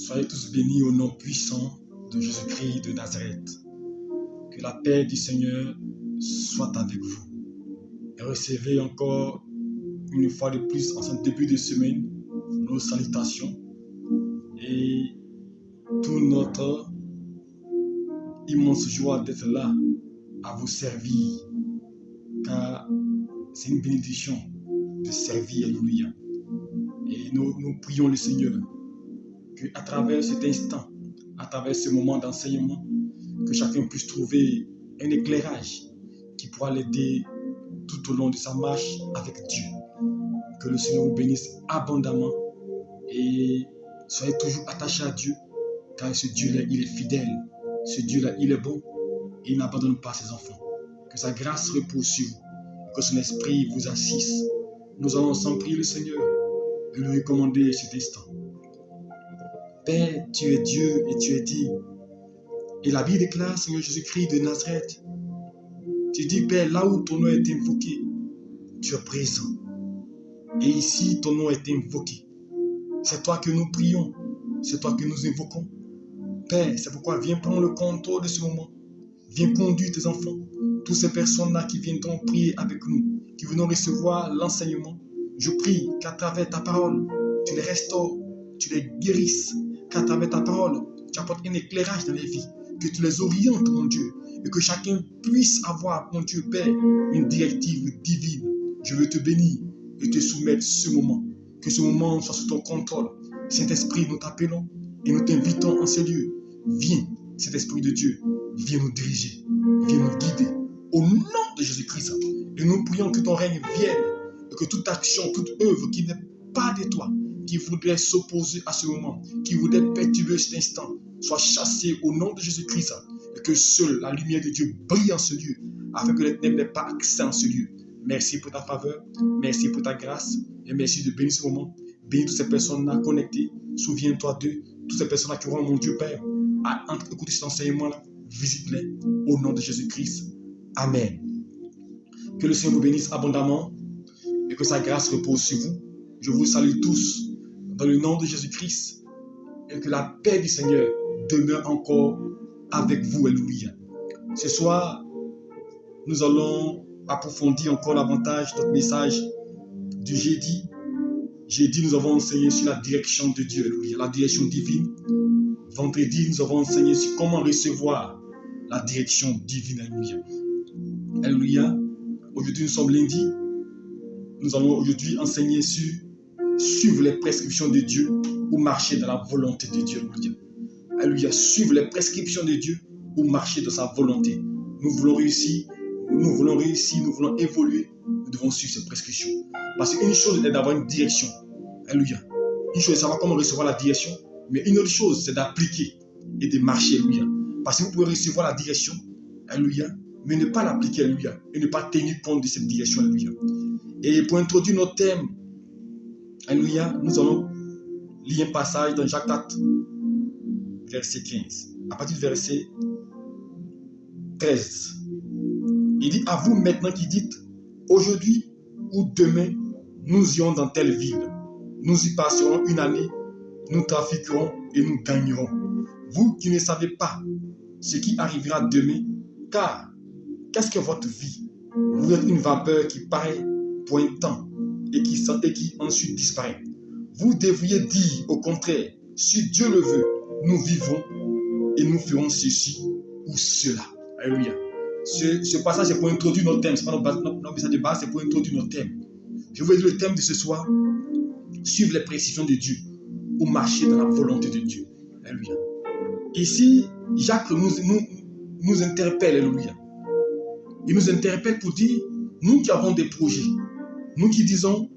Soyez tous bénis au nom puissant de Jésus-Christ de Nazareth. Que la paix du Seigneur soit avec vous. Et recevez encore une fois de plus en ce début de semaine nos salutations et toute notre immense joie d'être là à vous servir, car c'est une bénédiction de servir, alléluia. Et nous prions le Seigneur qu'à travers cet instant, à travers ce moment d'enseignement, que chacun puisse trouver un éclairage qui pourra l'aider tout au long de sa marche avec Dieu. Que le Seigneur vous bénisse abondamment et soyez toujours attachés à Dieu, car ce Dieu-là, il est fidèle. Ce Dieu-là, il est bon et il n'abandonne pas ses enfants. Que sa grâce repose sur vous, que son esprit vous assiste. Nous allons ensemble prier le Seigneur et lui recommander cet instant. Père, tu es Dieu et tu es digne. Et la Bible déclare, Seigneur Jésus-Christ de Nazareth, tu dis, Père, là où ton nom est invoqué, tu es présent. Et ici, ton nom est invoqué. C'est toi que nous prions, c'est toi que nous invoquons. Père, c'est pourquoi viens prendre le contrôle de ce moment. Viens conduire tes enfants, toutes ces personnes-là qui viendront prier avec nous, qui viendront recevoir l'enseignement. Je prie qu'à travers ta parole, tu les restaures, tu les guérisses, qu'à travers ta parole, tu apportes un éclairage dans les vies, que tu les orientes, mon Dieu, et que chacun puisse avoir, mon Dieu Père, une directive divine. Je veux te bénir et te soumettre ce moment. Que ce moment soit sous ton contrôle. Saint-Esprit, nous t'appelons et nous t'invitons en ce lieu. Viens, Saint-Esprit de Dieu, viens nous diriger, viens nous guider. Au nom de Jésus-Christ, et nous prions que ton règne vienne, et que toute action, toute œuvre qui n'est pas de toi, qui voudrait s'opposer à ce moment, qui voudrait perturber cet instant, soit chassée au nom de Jésus-Christ, et que seule la lumière de Dieu brille en ce lieu, afin que les ténèbres n'aient pas accès en ce lieu. Merci pour ta faveur, merci pour ta grâce, et merci de bénir ce moment. Bénis toutes ces personnes-là connectées. Souviens-toi d'eux, toutes ces personnes-là qui auront, mon Dieu Père, à écouter cet enseignement-là. Visite-les au nom de Jésus-Christ. Amen. Que le Seigneur vous bénisse abondamment et que sa grâce repose sur vous. Je vous salue tous dans le nom de Jésus-Christ et que la paix du Seigneur demeure encore avec vous. Alléluia. Ce soir, nous allons approfondir encore davantage notre message du jeudi. Jeudi, nous avons enseigné sur la direction de Dieu, alléluia, la direction divine. Vendredi, nous avons enseigné sur comment recevoir la direction divine, alléluia. Alléluia. Aujourd'hui, nous sommes lundi. Nous allons aujourd'hui enseigner sur suivre les prescriptions de Dieu ou marcher dans la volonté de Dieu, alléluia. Alléluia. Suivre les prescriptions de Dieu ou marcher dans sa volonté. Nous voulons réussir, nous voulons évoluer, nous devons suivre ces prescriptions. Parce qu'une chose est d'avoir une direction. Alléluia. Une chose est de savoir comment recevoir la direction, mais une autre chose, c'est d'appliquer et de marcher, alléluia. Parce que vous pouvez recevoir la direction, alléluia, mais ne pas l'appliquer, alléluia, et ne pas tenir compte de cette direction, alléluia. Et pour introduire notre thème, alléluia, nous allons lire un passage dans Jacques 4, verset 15, à partir du verset 13. Il dit, à vous maintenant qui dites, aujourd'hui ou demain, nous irons dans telle ville. Nous y passerons une année, nous trafiquerons et nous gagnerons. Vous qui ne savez pas ce qui arrivera demain, car qu'est-ce que votre vie? Vous êtes une vapeur qui paraît pour un temps et qui ensuite disparaît. Vous devriez dire au contraire, si Dieu le veut, nous vivrons et nous ferons ceci ou cela. Alléluia. Ce passage est pour introduire notre thème. Ce n'est pas notre message de base, c'est pour introduire notre thème. Je vous dire le thème de ce soir, suivre les précisions de Dieu ou marcher dans la volonté de Dieu. Alléluia. Ici, Jacques nous interpelle, alléluia. Il nous interpelle pour dire, nous qui avons des projets, nous qui disons,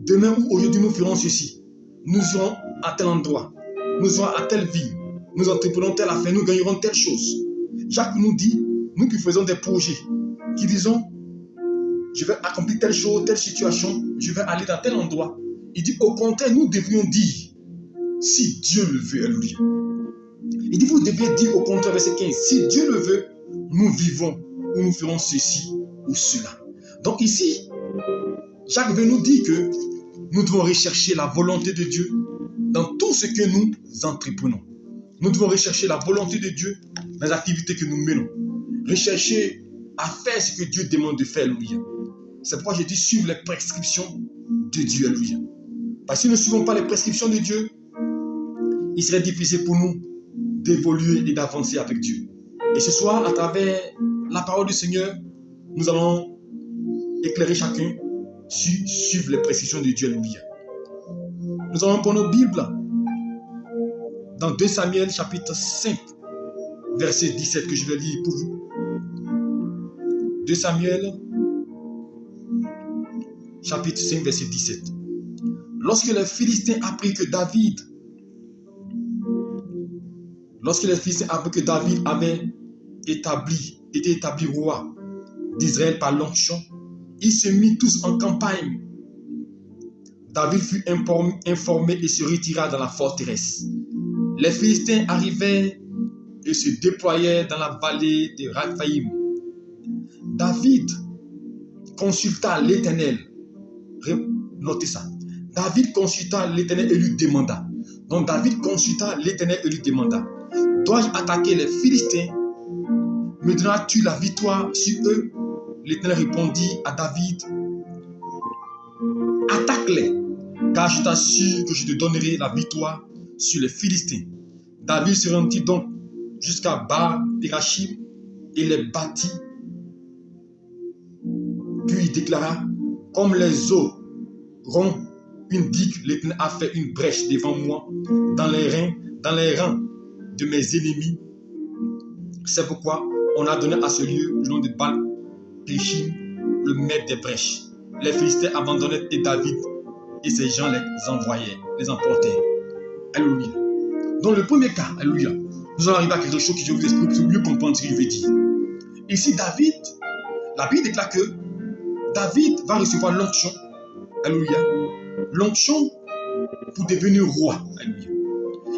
demain ou aujourd'hui nous ferons ceci, nous irons à tel endroit, nous irons à telle ville, nous entreprenons telle affaire, nous gagnerons telle chose. Jacques nous dit, nous qui faisons des projets, qui disons, je vais accomplir telle chose, telle situation, je vais aller dans tel endroit. Il dit, au contraire, nous devrions dire, si Dieu le veut, alléluia. Il dit, vous devriez dire au contraire, verset 15, si Dieu le veut, nous vivons ou nous ferons ceci ou cela. Donc ici, Jacques veut nous dire que nous devons rechercher la volonté de Dieu dans tout ce que nous entreprenons. Nous devons rechercher la volonté de Dieu dans les activités que nous menons. Rechercher à faire ce que Dieu demande de faire, alléluia. C'est pourquoi je dis suivre les prescriptions de Dieu, alléluia. Parce que si nous ne suivons pas les prescriptions de Dieu, il serait difficile pour nous d'évoluer et d'avancer avec Dieu. Et ce soir, à travers la parole du Seigneur, nous allons éclairer chacun sur suivre les prescriptions de Dieu, alléluia. Nous allons prendre nos Bibles dans 2 Samuel chapitre 5, verset 17 que je vais lire pour vous. 2 Samuel chapitre 5, verset 17. Lorsque les Philistins apprirent que David avait été établi roi d'Israël par l'onction, ils se mirent tous en campagne. David fut informé et se retira dans la forteresse. Les Philistins arrivèrent et se déployèrent dans la vallée de Raphaïm. David consulta l'Éternel. Notez ça. David consulta l'Éternel et lui demanda. Donc David consulta l'Éternel et lui demanda: dois-je attaquer les Philistins? Me donneras-tu la victoire sur eux? L'Éternel répondit à David: attaque-les, car je t'assure que je te donnerai la victoire sur les Philistins. David se rendit donc jusqu'à Baal-Pérachim et les battit. Puis il déclara: comme les eaux rompent une digue, l'Éternel a fait une brèche devant moi dans les rangs de mes ennemis. C'est pourquoi on a donné à ce lieu le nom de Baal-Pérachim, le maître des brèches. Les Philistins abandonnèrent et David et ses gens les emportèrent. Alléluia. Dans le premier cas, alléluia, nous allons arriver à quelque chose que je vous explique pour mieux comprendre ce que je veux dire. Ici, David, la Bible déclare que David va recevoir l'onction, alléluia, l'onction pour devenir roi, alléluia.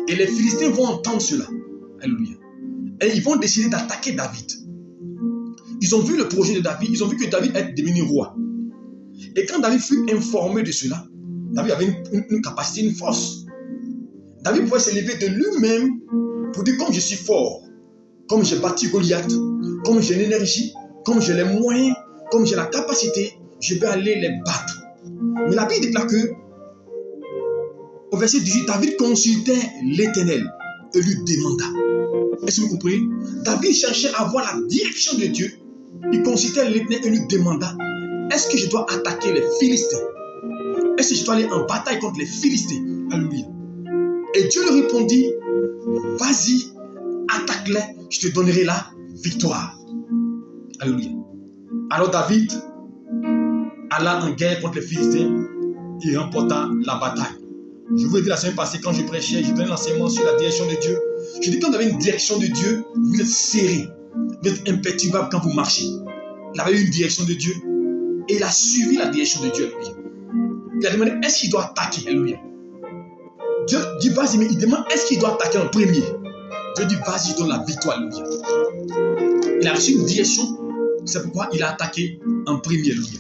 Et les Philistins vont entendre cela, alléluia. Et ils vont décider d'attaquer David. Ils ont vu le projet de David, ils ont vu que David est devenu roi. Et quand David fut informé de cela, David avait une capacité, une force. David pouvait se lever de lui-même pour dire: comme je suis fort, comme j'ai battu Goliath, comme j'ai l'énergie, comme j'ai les moyens, comme j'ai la capacité, je vais aller les battre. Mais la Bible déclare que, au verset 18, David consultait l'Éternel et lui demanda. Est-ce que vous comprenez? David cherchait à avoir la direction de Dieu. Il consultait l'Éternel et lui demanda: est-ce que je dois attaquer les Philistins? Est-ce que je dois aller en bataille contre les Philistins? Alléluia. Et Dieu lui répondit: vas-y, attaque-les, je te donnerai la victoire. Alléluia. Alors David alla en guerre contre les Philistins. Il remporta la bataille. Je vous ai dit la semaine passée, quand je prêchais, je donnais l'enseignement sur la direction de Dieu. Je dis: quand vous avez une direction de Dieu, vous êtes serré, vous êtes imperturbable quand vous marchez. Il avait eu une direction de Dieu et il a suivi la direction de Dieu. Alléluia. Il a demandé: est-ce qu'il doit attaquer? Alléluia. Dieu dit: vas-y, mais il demande: est-ce qu'il doit attaquer en premier? Dieu dit: vas-y, je donne la victoire. Alléluia. Il a reçu une direction, c'est pourquoi il a attaqué en premier. Alléluia.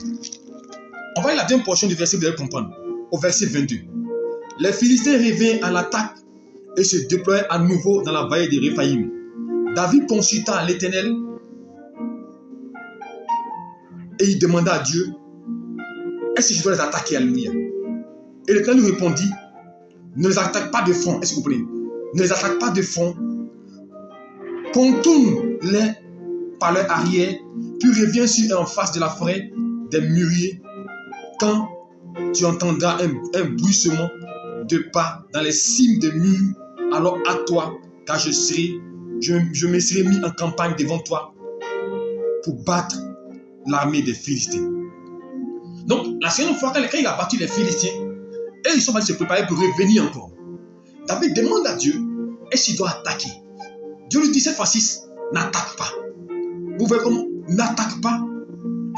On va lire la deuxième portion du verset, vous allez comprendre. Au verset 22. Les Philistins revinrent à l'attaque et se déployèrent à nouveau dans la vallée de Réphaïm. David consulta l'Éternel et il demanda à Dieu: est-ce que je dois les attaquer? Alléluia. Et l'Éternel lui répondit: ne les attaque pas de front. Est-ce que vous comprenez? Ne les attaque pas de front. Contourne-les par leur arrière, puis reviens sur eux en face de la forêt des mûriers. Quand tu entendras un bruissement de pas dans les cimes des murs, alors à toi, car je me serai mis en campagne devant toi pour battre l'armée des Philistins. Donc, la seconde fois, quand il a battu les Philistins, et ils sont allés se préparer pour revenir encore. David demande à Dieu: est-ce qu'il doit attaquer? Dieu lui dit cette fois-ci: n'attaque pas. Vous voyez comment? N'attaque pas.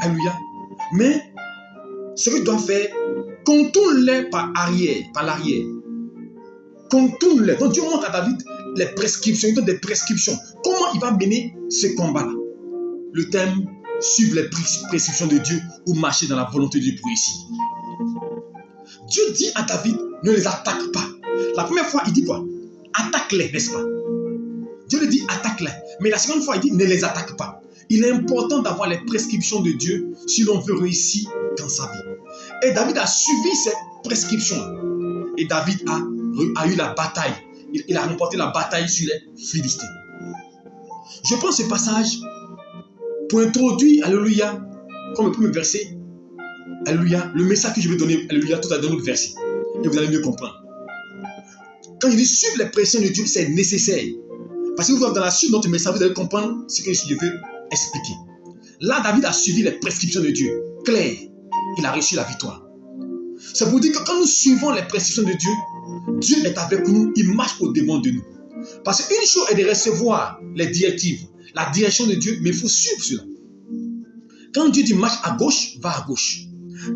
Alléluia. Mais ce que tu dois faire, contourne-les par l'arrière. Contourne-les. Donc Dieu montre à David les prescriptions, il donne des prescriptions. Comment il va mener ce combat-là? Le thème: suivre les prescriptions de Dieu ou marcher dans la volonté de Dieu pour réussir. Dieu dit à David: ne les attaque pas. La première fois, il dit quoi? Attaque-les, n'est-ce pas? Dieu lui dit attaque-les. Mais la seconde fois, il dit ne les attaque pas. Il est important d'avoir les prescriptions de Dieu si l'on veut réussir dans sa vie. Et David a suivi ces prescriptions. Et David a eu la bataille. Il a remporté la bataille sur les Philistins. Je prends ce passage pour introduire, alléluia, comme le premier verset, alléluia, le message que je vais donner, alléluia, tout à l'heure dans l'autre verset. Et vous allez mieux comprendre. Quand je dis suivre les pressions de Dieu, c'est nécessaire. Parce que vous voyez dans la suite de notre message, vous allez comprendre ce que je veux expliquer. Là, David a suivi les prescriptions de Dieu. Clair, il a reçu la victoire. C'est pour dire que quand nous suivons les prescriptions de Dieu, Dieu est avec nous, il marche au-devant de nous. Parce qu'une chose est de recevoir les directives, la direction de Dieu, mais il faut suivre cela. Quand Dieu dit marche à gauche, va à gauche.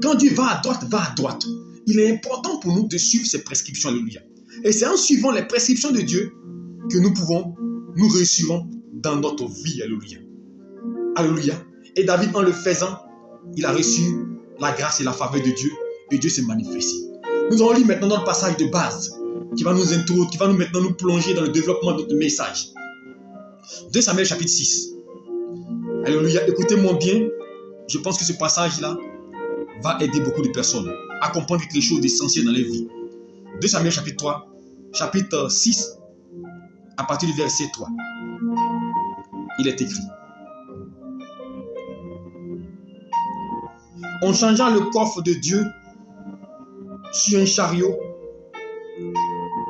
Quand Dieu va à droite, va à droite. Il est important pour nous de suivre ces prescriptions, alléluia. Et c'est en suivant les prescriptions de Dieu que nous réussirons dans notre vie, alléluia. Alléluia. Et David, en le faisant, il a reçu la grâce et la faveur de Dieu, et Dieu s'est manifesté. Nous allons lire maintenant notre passage de base, qui va nous introduire, qui va nous maintenant nous plonger dans le développement de notre message. 2 Samuel chapitre 6. Alléluia. Écoutez-moi bien. Je pense que ce passage-là va aider beaucoup de personnes à comprendre quelque chose d'essentiel dans leur vie. 2 Samuel chapitre 3, chapitre 6, à partir du verset 3. Il est écrit. On changea le coffre de Dieu sur un chariot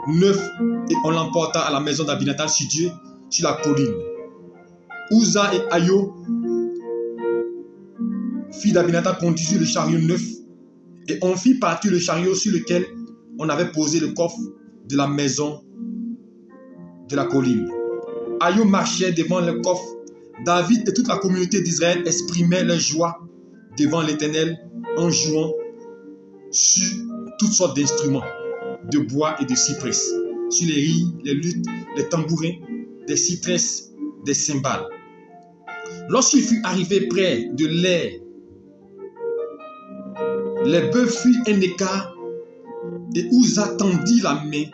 neuf et on l'emporta à la maison d'Abinadab sur Dieu, sur la colline. Uza et Ayo, fils d'Abinadab, conduisirent le chariot neuf et on fit partir le chariot sur lequel on avait posé le coffre de la maison de la colline. Ayo marchait devant le coffre. David et toute la communauté d'Israël exprimaient leur joie devant l'Éternel en jouant sur toutes sortes d'instruments de bois et de cyprès, sur les rilles, les luttes, les tambourins, des citresses, des cymbales. Lorsqu'il fut arrivé près de l'air, les bœufs firent un écart et Uza tendit la main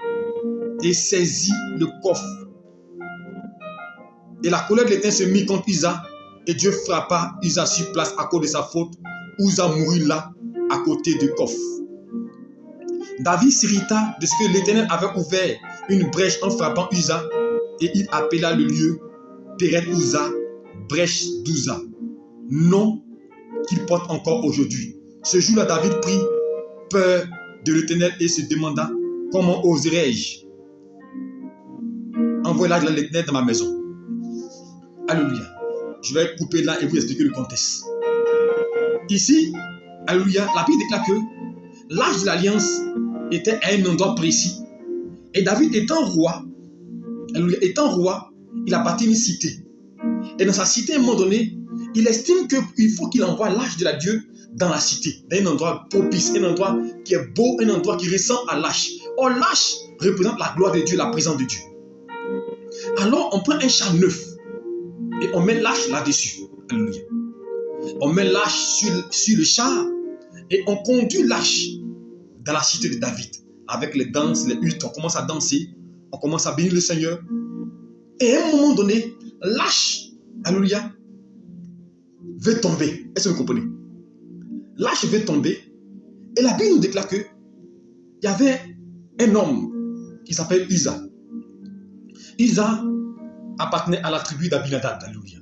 et saisit le coffre. Et la colère de l'Éternel se mit contre Uza et Dieu frappa Uza sur place à cause de sa faute. Uza mourut là à côté du coffre. David s'irrita de ce que l'Éternel avait ouvert une brèche en frappant Uza et il appela le lieu Peret Uza, brèche d'Uza, nom qu'il porte encore aujourd'hui. Ce jour-là, David prit peur de l'Éternel et se demanda comment oserais-je envoyer l'ange de l'Éternel dans ma maison. Alléluia. Je vais couper là et vous expliquer le contexte. Ici, alléluia, la Bible déclare que l'arche de l'alliance était à un endroit précis. Et David étant roi, alléluia, il a bâti une cité. Et dans sa cité, à un moment donné, il estime qu'il faut qu'il envoie l'arche de la Dieu dans la cité, dans un endroit propice, un endroit qui est beau, un endroit qui ressemble à l'arche. Or, l'arche représente la gloire de Dieu, la présence de Dieu. Alors, on prend un char neuf et on met l'arche là-dessus. Alléluia. On met l'arche sur le char et on conduit l'arche dans la cité de David. Avec les danses, les huttes, on commence à danser, on commence à bénir le Seigneur. Et à un moment donné, l'arche, alléluia, veut tomber. Est-ce que vous comprenez? L'arche veut tomber. Et la Bible nous déclare que il y avait un homme qui s'appelle Uza. Uza appartenait à la tribu d'Abinadab. Alléluia.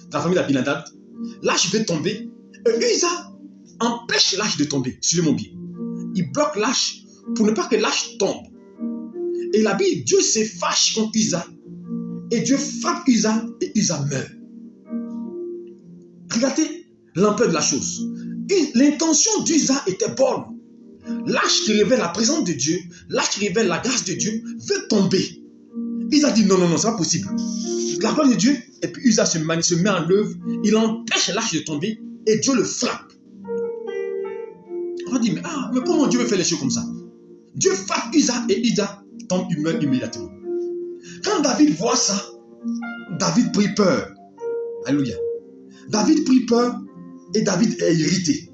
Dans la famille d'Abinadab, l'arche veut tomber. Et Uza empêche l'arche de tomber. Suivez-moi bien. Il bloque l'arche pour ne pas que l'arche tombe. Et la Bible, Dieu se fâche contre Uza. Et Dieu frappe Uza et Uza meurt. Regardez l'ampleur de la chose. L'intention d'Uza était bonne. L'arche qui révèle la présence de Dieu, l'arche qui révèle la grâce de Dieu, veut tomber. Uza dit non, c'est pas possible. La gloire de Dieu, et puis Uza se met en œuvre, il empêche l'arche de tomber et Dieu le frappe. On dit, mais comment Dieu veut faire les choses comme ça? Dieu frappe Uza et Uza tombe, il meurt immédiatement. Quand David voit ça, David prit peur. Alléluia. David prit peur et David est irrité.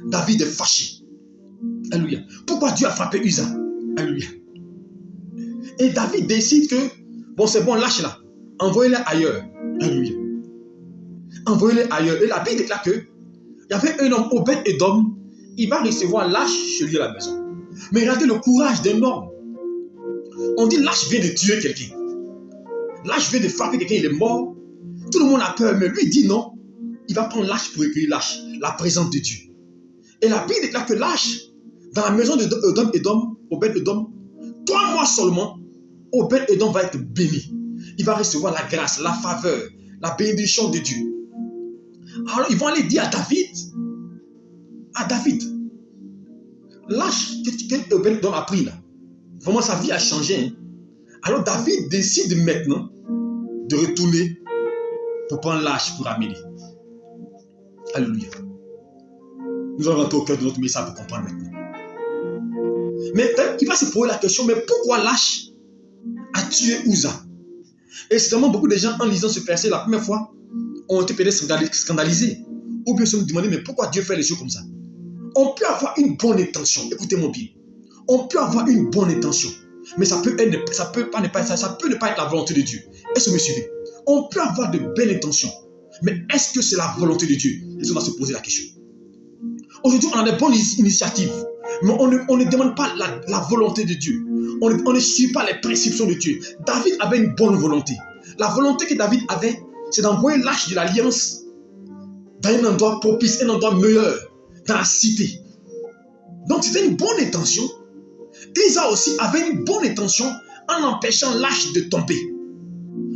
David est fâché. Alléluia. Pourquoi Dieu a frappé Uza? Alléluia. Et David décide que, bon, c'est bon, lâche-la. Envoyez-les ailleurs. Alléluia. Envoyez-les ailleurs. Et la Bible déclare que il y avait un homme, Obed-Édom, il va recevoir Lâche chez lui à la maison. Mais regardez le courage d'un homme. On dit Lâche vient de tuer quelqu'un. Lâche vient de frapper quelqu'un, il est mort. Tout le monde a peur, mais lui dit non. Il va prendre Lâche pour accueillir Lâche, la présence de Dieu. Et la Bible déclare que Lâche, dans la maison de Obed-Édom, 3 mois seulement, Obed-Édom va être béni. Il va recevoir la grâce, la faveur, la bénédiction de Dieu. Alors ils vont aller dire à David, Lâche que Obed-Édom a pris là. Vraiment sa vie a changé. Hein? Alors David décide maintenant de retourner pour prendre Lâche pour amener. Alléluia. Nous allons rentrer au cœur de notre message pour comprendre maintenant. Mais il va se poser la question, mais pourquoi Lâche a tué Uza? Et certainement beaucoup de gens en lisant ce verset la première fois ont été peut-être scandalisés. Ou bien se demander, mais pourquoi Dieu fait les choses comme ça? On peut avoir une bonne intention, écoutez-moi bien. On peut avoir une bonne intention, mais ça peut ne pas être la volonté de Dieu. Est-ce que vous me suivez? On peut avoir de belles intentions, mais est-ce que c'est la volonté de Dieu? Et on va se poser la question. Aujourd'hui, on a des bonnes initiatives, mais on ne demande pas la volonté de Dieu. On ne suit pas les prescriptions de Dieu. David avait une bonne volonté. La volonté que David avait, c'est d'envoyer l'Arche de l'Alliance dans un endroit propice, un endroit meilleur, dans la cité. Donc c'était une bonne intention. Isa aussi avait une bonne intention en empêchant l'Arche de tomber.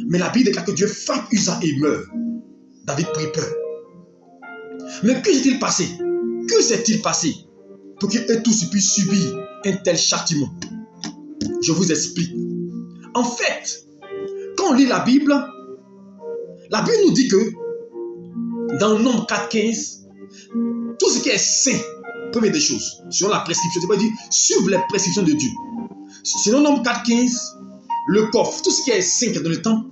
Mais la Bible déclare que Dieu frappe Uza et meurt. David prit peur. Mais que s'est-il passé? Que s'est-il passé pour qu'eux tous puissent subir un tel châtiment? Je vous explique. En fait, quand on lit la Bible nous dit que dans Nombre 4,15, tout ce qui est saint, première des choses, selon la prescription, c'est pas dire suivre les prescriptions de Dieu. Selon Nombre 4,15, le coffre, tout ce qui est saint dans le temps,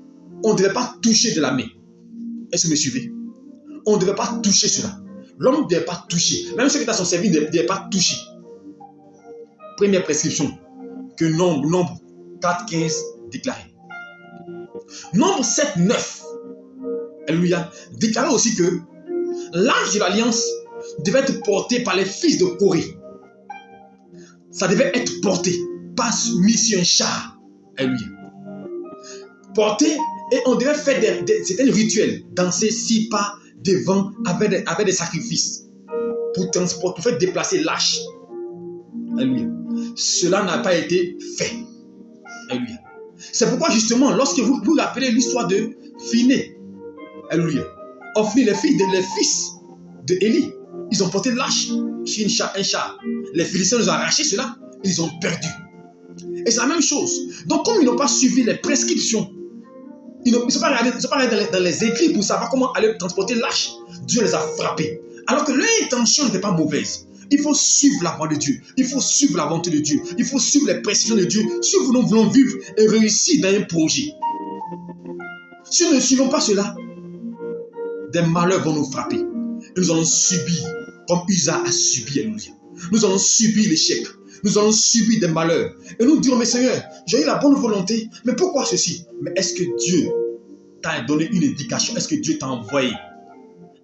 on ne devait pas toucher de la main. Est-ce que vous me suivez? On ne devait pas toucher cela. L'homme ne devait pas toucher. Même ceux qui sont servis ne devaient pas toucher. Première prescription que Nombre 4,15 déclarait. Nombre 7,9, alléluia, déclarait aussi que l'Arche de l'Alliance devait être porté par les fils de Corée. Ça devait être porté, pas mis sur un char. Alléluia. Porté, et on devait faire c'était un rituel, danser 6 pas devant avec des sacrifices pour transporter, pour faire déplacer l'arche. Alléluia. Cela n'a pas été fait. Alléluia. C'est pourquoi justement, lorsque vous vous rappelez l'histoire de Phiné, alléluia, Ophni, les fils de Élie, ils ont porté l'arche sur un char. Les Philistins nous ont arraché cela, ils ont perdu. Et c'est la même chose. Donc comme ils n'ont pas suivi les prescriptions, ils ne sont pas regardés dans les écrits pour savoir comment aller transporter l'arche, Dieu les a frappés. Alors que leur intention n'était pas mauvaise. Il faut suivre la voie de Dieu. Il faut suivre la volonté de Dieu. Il faut suivre les prescriptions de Dieu. Si nous voulons vivre et réussir dans un projet. Si nous ne suivons pas cela, des malheurs vont nous frapper. Et nous allons subir, comme Uza a subi, alléluia. Nous allons subir l'échec. Nous allons subir des malheurs. Et nous dirons, mais Seigneur, j'ai eu la bonne volonté, mais pourquoi ceci? Mais est-ce que Dieu t'a donné une indication? Est-ce que Dieu t'a envoyé?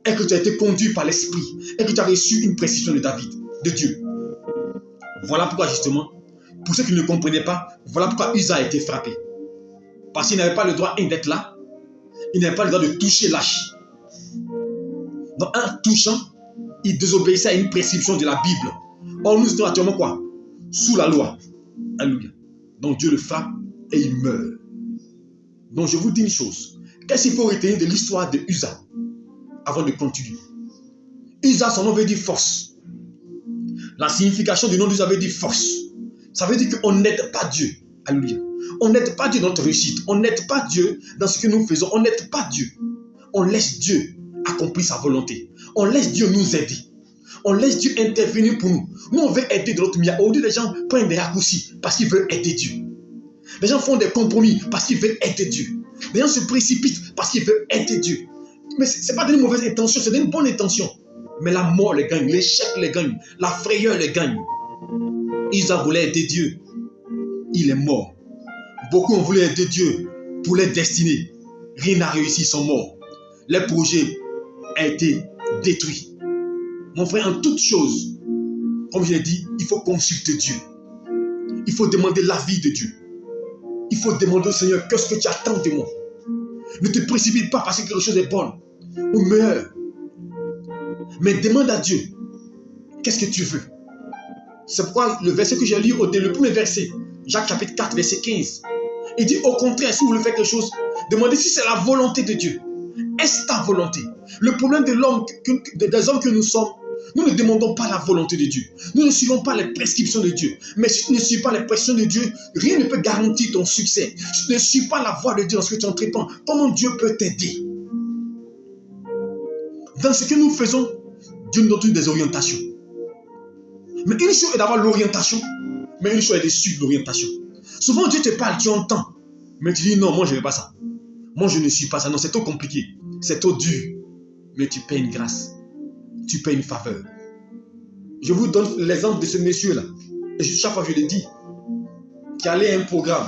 Est-ce que tu as été conduit par l'Esprit? Est-ce que tu as reçu une prescription de Dieu? Voilà pourquoi justement, pour ceux qui ne comprenaient pas, voilà pourquoi Uza a été frappé. Parce qu'il n'avait pas le droit d'être là. Il n'avait pas le droit de toucher l'arche. Donc en touchant, il désobéissait à une prescription de la Bible. Or nous sommes actuellement quoi? Sous la loi. Alléluia. Donc Dieu le frappe et il meurt. Donc je vous dis une chose. Qu'est-ce qu'il faut retenir de l'histoire de Uza avant de continuer? Uza, son nom veut dire force. La signification du nom d'Uza veut dire force. Ça veut dire qu'on n'aide pas Dieu. Alléluia. On n'aide pas Dieu dans notre réussite. On n'aide pas Dieu dans ce que nous faisons. On n'aide pas Dieu. On laisse Dieu accomplir sa volonté. On laisse Dieu nous aider. On laisse Dieu intervenir pour nous. Nous, on veut aider de notre milieu. Aujourd'hui, les gens prennent des raccourcis parce qu'ils veulent aider Dieu. Les gens font des compromis parce qu'ils veulent aider Dieu. Les gens se précipitent parce qu'ils veulent aider Dieu. Mais ce n'est pas d'une mauvaise intention, c'est d'une bonne intention. Mais la mort les gagne, l'échec les gagne, la frayeur les gagne. Isa voulait aider Dieu. Il est mort. Beaucoup ont voulu aider Dieu pour les destinées. Rien n'a réussi, ils sont morts. Les projets ont été détruits. Mon frère, en toute chose, comme je l'ai dit, il faut consulter Dieu. Il faut demander l'avis de Dieu. Il faut demander au Seigneur, qu'est-ce que tu attends de moi? Ne te précipite pas parce que quelque chose est bon ou meilleur. Mais demande à Dieu, qu'est-ce que tu veux? C'est pourquoi le verset que j'ai lu, le premier verset, Jacques chapitre 4, verset 15, il dit au contraire, si vous voulez faire quelque chose, demandez si c'est la volonté de Dieu. Est-ce ta volonté? Le problème de l'homme, des hommes que nous sommes, nous ne demandons pas la volonté de Dieu. Nous ne suivons pas les prescriptions de Dieu. Mais si tu ne suis pas les prescriptions de Dieu, rien ne peut garantir ton succès. Si tu ne suis pas la voie de Dieu dans ce que tu entreprends, comment Dieu peut t'aider? Dans ce que nous faisons, Dieu nous donne des orientations. Mais une chose est d'avoir l'orientation, mais une chose est de suivre l'orientation. Souvent Dieu te parle, tu entends, mais tu dis non, moi je ne veux pas ça. Moi je ne suis pas ça. Non, c'est trop compliqué, c'est trop dur. Mais tu paies une grâce, tu paies une faveur. Je vous donne l'exemple de ce monsieur-là. Et chaque fois je le dis, qui allait à un programme.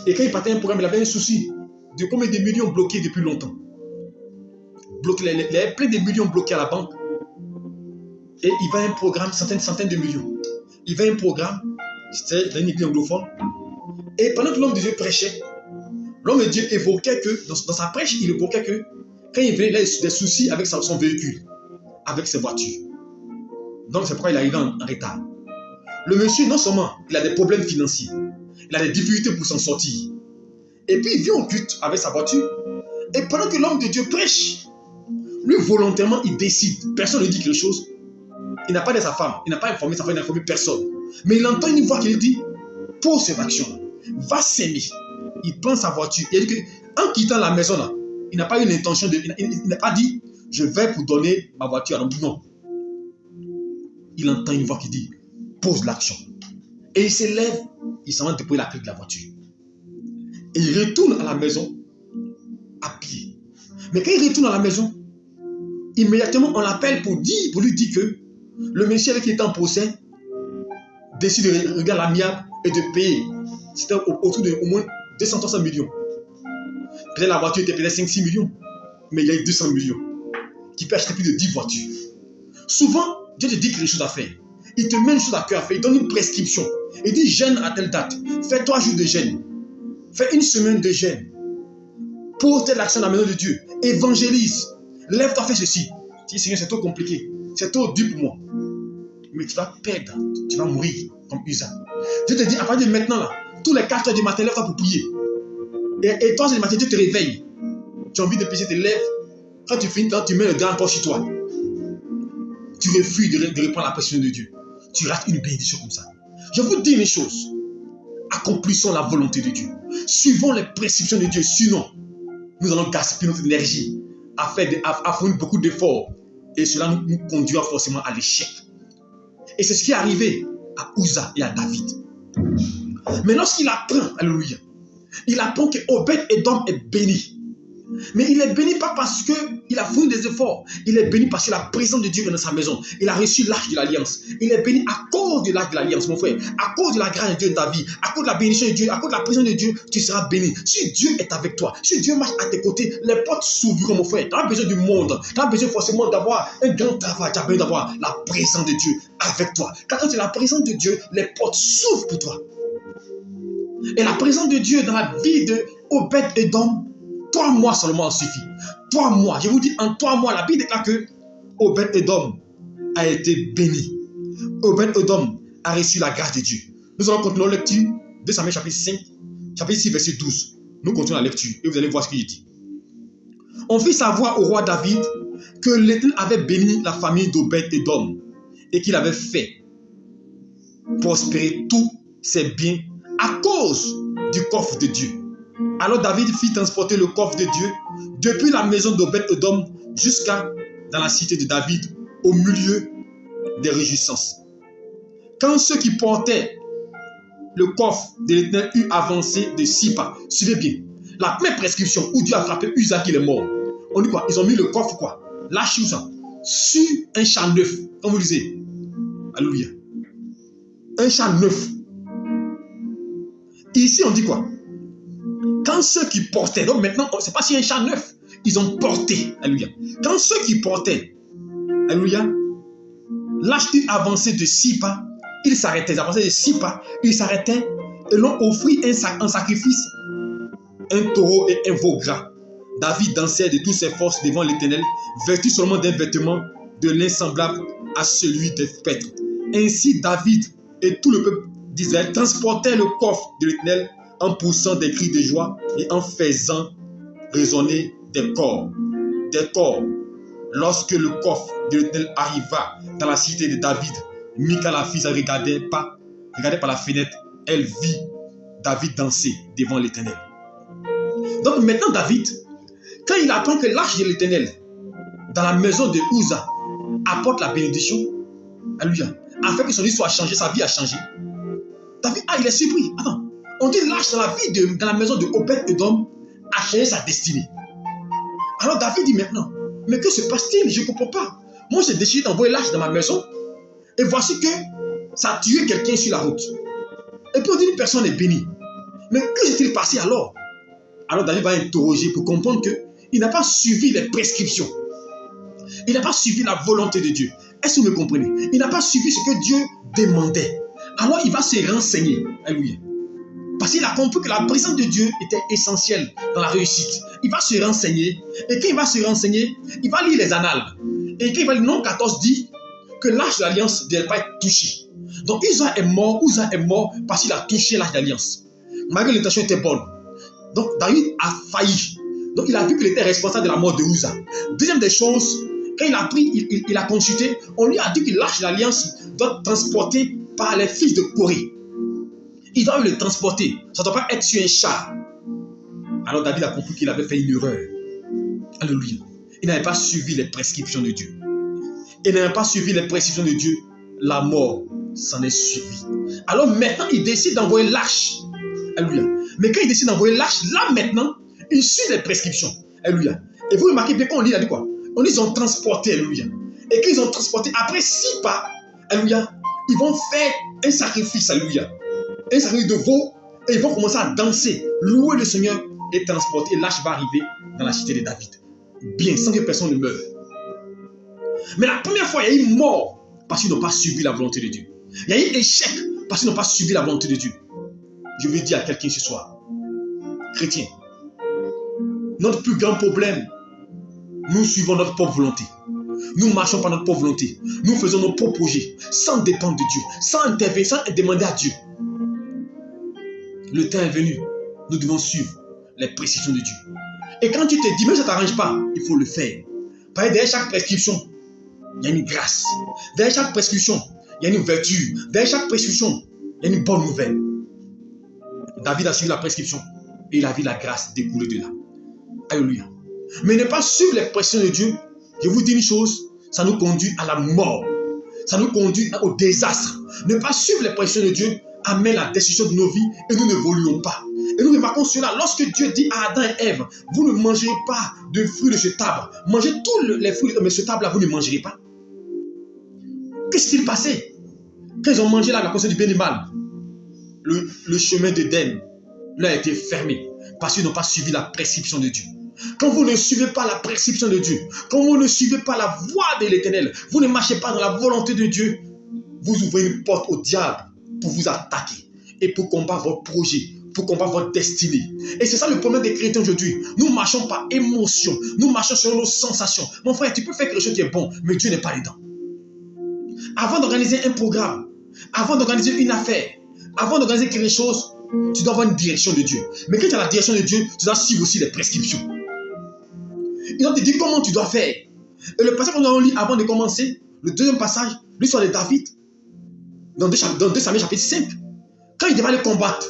Et quand il partait à un programme, il avait un souci de combien de millions bloqués depuis longtemps. Il avait plein de millions bloqués à la banque. Et il va à un programme, centaines de millions. Il va à un programme, c'était dans une église anglophone. Et pendant que l'homme de Dieu prêchait, l'homme de Dieu évoquait que, dans sa prêche, il évoquait que quand il venait, il avait des soucis avec son véhicule, avec ses voitures. Donc c'est pourquoi il arrivait en retard. Le monsieur, non seulement il a des problèmes financiers, il a des difficultés pour s'en sortir. Et puis il vient au culte avec sa voiture. Et pendant que l'homme de Dieu prêche, lui volontairement il décide. Personne ne dit quelque chose. Il n'a pas de sa femme, il n'a pas informé sa femme, il n'a informé personne. Mais il entend une voix qui lui dit, pose cette action, va s'aimer. Il prend sa voiture. Il dit qu'en quittant la maison là, il n'a pas eu l'intention de. Il n'a pas dit, je vais vous donner ma voiture. Alors, non. Il entend une voix qui dit, pose l'action. Et il s'élève, il s'en va déposer la clé de la voiture. Et il retourne à la maison à pied. Mais quand il retourne à la maison, immédiatement on l'appelle pour lui dire que le monsieur avec qui il était en procès décide de regarder l'amiable et de payer. C'était autour de au moins 200-300 millions. Peut-être la voiture était peut-être 5-6 millions, mais il y a eu 200 millions qui peut acheter plus de 10 voitures. Souvent, Dieu te dit quelque chose à faire. Il te met une chose à cœur à faire. Il donne une prescription. Il dit jeûne à telle date. Fais 3 jours de jeûne. Fais une semaine de jeûne. Pose telle action dans la maison de Dieu. Évangélise. Lève-toi, fais ceci. Tu dis, Seigneur, c'est trop compliqué. C'est trop dur pour moi. Mais tu vas perdre. Tu vas mourir comme Usa. Dieu te dit, à partir de maintenant, là, tous les 4 heures du matin, lève-toi pour prier. Et 3 heures du matin, Dieu te réveille. Tu as envie de prier, tu te lèves. Quand tu finis, tu mets le grand corps sur toi. Tu refuses de répondre à la pression de Dieu. Tu rates une bénédiction comme ça. Je vous dis une chose. Accomplissons la volonté de Dieu. Suivons les prescriptions de Dieu. Sinon, nous allons gaspiller notre énergie à fournir beaucoup d'efforts. Et cela nous conduira forcément à l'échec. Et c'est ce qui est arrivé à Uza et à David. Mais lorsqu'il apprend, alléluia, il apprend que Obed-Edom est béni. Mais il est béni pas parce qu'il a fourni des efforts. Il est béni parce que la présence de Dieu est dans sa maison. Il a reçu l'arche de l'alliance. Il est béni à cause de l'arche de l'alliance, mon frère. À cause de la grâce de Dieu dans ta vie. À cause de la bénédiction de Dieu. À cause de la présence de Dieu, tu seras béni. Si Dieu est avec toi, si Dieu marche à tes côtés, les portes s'ouvriront, mon frère. Tu as besoin du monde. Tu as besoin forcément d'avoir un grand travail. Tu as besoin d'avoir la présence de Dieu avec toi. Car quand tu as la présence de Dieu, les portes s'ouvrent pour toi. Et la présence de Dieu dans la vie de Obed-Edom, 3 mois seulement en suffit. 3 mois. Je vous dis, en 3 mois, la Bible déclare que Obed-Edom a été béni. Obed-Edom a reçu la grâce de Dieu. Nous allons continuer la lecture de Samuel chapitre 5, chapitre 6, verset 12. Nous continuons la lecture et vous allez voir ce qu'il dit. On fit savoir au roi David que l'Éternel avait béni la famille d'Obed-Edom et qu'il avait fait prospérer tous ses biens à cause du coffre de Dieu. Alors David fit transporter le coffre de Dieu depuis la maison d'Obed-Edom jusqu'à dans la cité de David au milieu des réjouissances. Quand ceux qui portaient le coffre de l'Éternel eurent avancé de 6 pas, suivez bien, la première prescription où Dieu a frappé Uza qu'il est mort, on dit quoi? Ils ont mis le coffre quoi? Lâchez ça sur un champ neuf, comme vous lisez. Alléluia. Un champ neuf. Ici, on dit quoi? Quand ceux qui portaient, donc maintenant, c'est pas si un char neuf, ils ont porté, alléluia. Quand ceux qui portaient, alléluia, l'âge avançait de 6 pas, ils s'arrêtaient, ils avançaient de 6 pas, ils s'arrêtaient et l'ont offert un sacrifice, un taureau et un veau gras. David dansait de toutes ses forces devant l'Éternel, vêtu seulement d'un vêtement de lin semblable à celui des prêtres. Ainsi David et tout le peuple d'Israël transportaient le coffre de l'Éternel en poussant des cris de joie et en faisant résonner des corps. Lorsque le coffre de l'Éternel arriva dans la cité de David, Michal la fille regardait par la fenêtre, elle vit David danser devant l'Éternel. Donc maintenant David, quand il apprend que l'arche de l'Éternel dans la maison de Uza apporte la bénédiction, alléluia, afin que son vie soit changée, sa vie a changé. David, il est surpris. Attends, on dit l'arche dans la maison de Obed-Edom a changé sa destinée. Alors David dit maintenant, mais que se passe-t-il? Je ne comprends pas. Moi j'ai décidé d'envoyer l'arche dans ma maison et voici que ça a tué quelqu'un sur la route. Et puis on dit une personne est bénie. Mais que s'est-il passé alors? Alors David va interroger pour comprendre qu'il n'a pas suivi les prescriptions. Il n'a pas suivi la volonté de Dieu. Est-ce que vous me comprenez? Il n'a pas suivi ce que Dieu demandait. Alors il va se renseigner. Alléluia. Parce qu'il a compris que la présence de Dieu était essentielle dans la réussite. Il va se renseigner. Et quand il va se renseigner, il va lire les annales. Et quand il va lire Nombre 14 dit que l'arche de l'alliance ne devait pas être touchée. Donc Uza est mort parce qu'il a touché l'arche d'alliance. Malgré l'intention était bonne. Donc David a failli. Donc il a vu qu'il était responsable de la mort de Uza. Deuxième des choses, quand il a pris, il a consulté, on lui a dit que l'arche de l'alliance doit être transportée par les fils de Corée. Ils doivent le transporter. Ça ne doit pas être sur un char. Alors David a compris qu'il avait fait une erreur. Alléluia. Il n'avait pas suivi les prescriptions de Dieu. Il n'avait pas suivi les prescriptions de Dieu. La mort s'en est suivie. Alors maintenant, il décide d'envoyer l'arche. Alléluia. Mais quand il décide d'envoyer l'arche, là maintenant, il suit les prescriptions. Alléluia. Et vous remarquez bien qu'on lit, il a dit quoi? On dit qu'ils ont transporté, alléluia. Et qu'ils ont transporté, après 6 pas, alléluia, ils vont faire un sacrifice, alléluia. Un sacrifice de veau, et ils vont commencer à danser, louer le Seigneur et transporter. Et l'arche va arriver dans la cité de David. Bien, sans que personne ne meure. Mais la première fois, il y a eu mort parce qu'ils n'ont pas suivi la volonté de Dieu. Il y a eu échec parce qu'ils n'ont pas suivi la volonté de Dieu. Je veux dire à quelqu'un ce soir, chrétien, notre plus grand problème, nous suivons notre propre volonté. Nous marchons par notre propre volonté. Nous faisons nos propres projets sans dépendre de Dieu, sans intervenir, sans demander à Dieu. Le temps est venu, nous devons suivre les prescriptions de Dieu. Et quand tu te dis, mais ça ne t'arrange pas, il faut le faire. Parce que derrière chaque prescription, il y a une grâce. Derrière chaque prescription, il y a une vertu. Derrière chaque prescription, il y a une bonne nouvelle. David a suivi la prescription et il a vu la grâce découler de là. Alléluia. Mais ne pas suivre les prescriptions de Dieu, je vous dis une chose, ça nous conduit à la mort. Ça nous conduit au désastre. Ne pas suivre les prescriptions de Dieu amène la destruction de nos vies et nous n'évoluons pas. Et nous remarquons cela lorsque Dieu dit à Adam et Ève, vous ne mangerez pas de fruits de ce arbre. Mangez tous les fruits, mais ce arbre-là, vous ne mangerez pas. Qu'est-ce qui s'est passé? Quand ils ont mangé la connaissance du bien et du mal, le chemin d'Éden là a été fermé parce qu'ils n'ont pas suivi la prescription de Dieu. Quand vous ne suivez pas la prescription de Dieu, quand vous ne suivez pas la voie de l'Éternel, vous ne marchez pas dans la volonté de Dieu, vous ouvrez une porte au diable pour vous attaquer et pour combattre votre projet, pour combattre votre destinée. Et c'est ça le problème des chrétiens aujourd'hui. Nous marchons par émotion, nous marchons sur nos sensations. Mon frère, tu peux faire quelque chose qui est bon, mais Dieu n'est pas dedans. Avant d'organiser un programme, avant d'organiser une affaire, avant d'organiser quelque chose, tu dois avoir une direction de Dieu. Mais quand tu as la direction de Dieu, tu dois suivre aussi les prescriptions. Ils ont te dit comment tu dois faire. Et le passage qu'on a lu avant de commencer, le deuxième passage, l'histoire de David, dans 2 Samuel chapitre 5, quand il devait aller combattre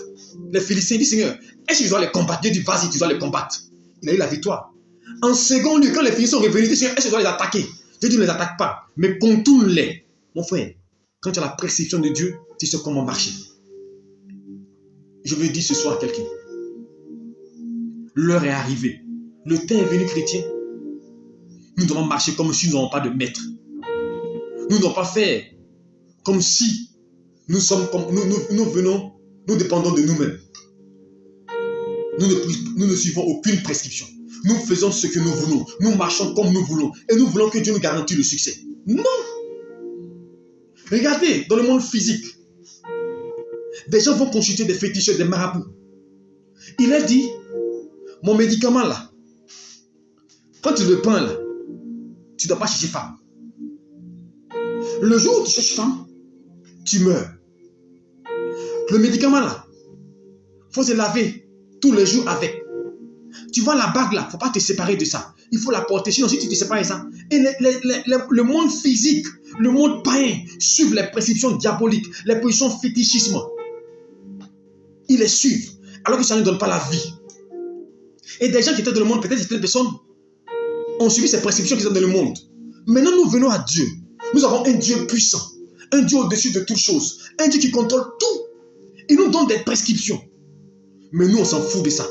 les Philistins, il dit Seigneur, est-ce que je dois les combattre? Dieu dit vas-y, tu dois les combattre. Il a eu la victoire. En second lieu, quand les Philistins sont revenus, il dit Seigneur, est-ce que je dois les attaquer? Dieu dit ne les attaque pas, mais contourne-les. Mon frère, quand tu as la prescription de Dieu, tu sais comment marcher. Je veux dire ce soir à quelqu'un, l'heure est arrivée. Le temps est venu, chrétien. Nous devons marcher comme si nous n'avons pas de maître. Nous ne devons pas faire comme si nous sommes comme nous dépendons de nous-mêmes. Nous ne suivons aucune prescription. Nous faisons ce que nous voulons. Nous marchons comme nous voulons. Et nous voulons que Dieu nous garantisse le succès. Non. Regardez, dans le monde physique, des gens vont consulter des féticheurs, des marabouts. Il a dit, mon médicament là, quand tu le prends là, tu ne dois pas chercher femme. Le jour où tu cherches femme, tu meurs. Le médicament là, il faut se laver tous les jours avec. Tu vois la bague là, il ne faut pas te séparer de ça. Il faut la porter, sinon si tu te sépares de ça. Et le monde physique, le monde païen, suivent les prescriptions diaboliques, les prescriptions fétichisme. Ils les suivent, alors que ça ne donne pas la vie. Et des gens qui étaient dans le monde, peut-être certaines personnes ont suivi ces prescriptions qui sont dans le monde. Maintenant, nous venons à Dieu. Nous avons un Dieu puissant, un Dieu au-dessus de toutes choses, un Dieu qui contrôle tout. Il nous donne des prescriptions. Mais nous, on s'en fout de ça.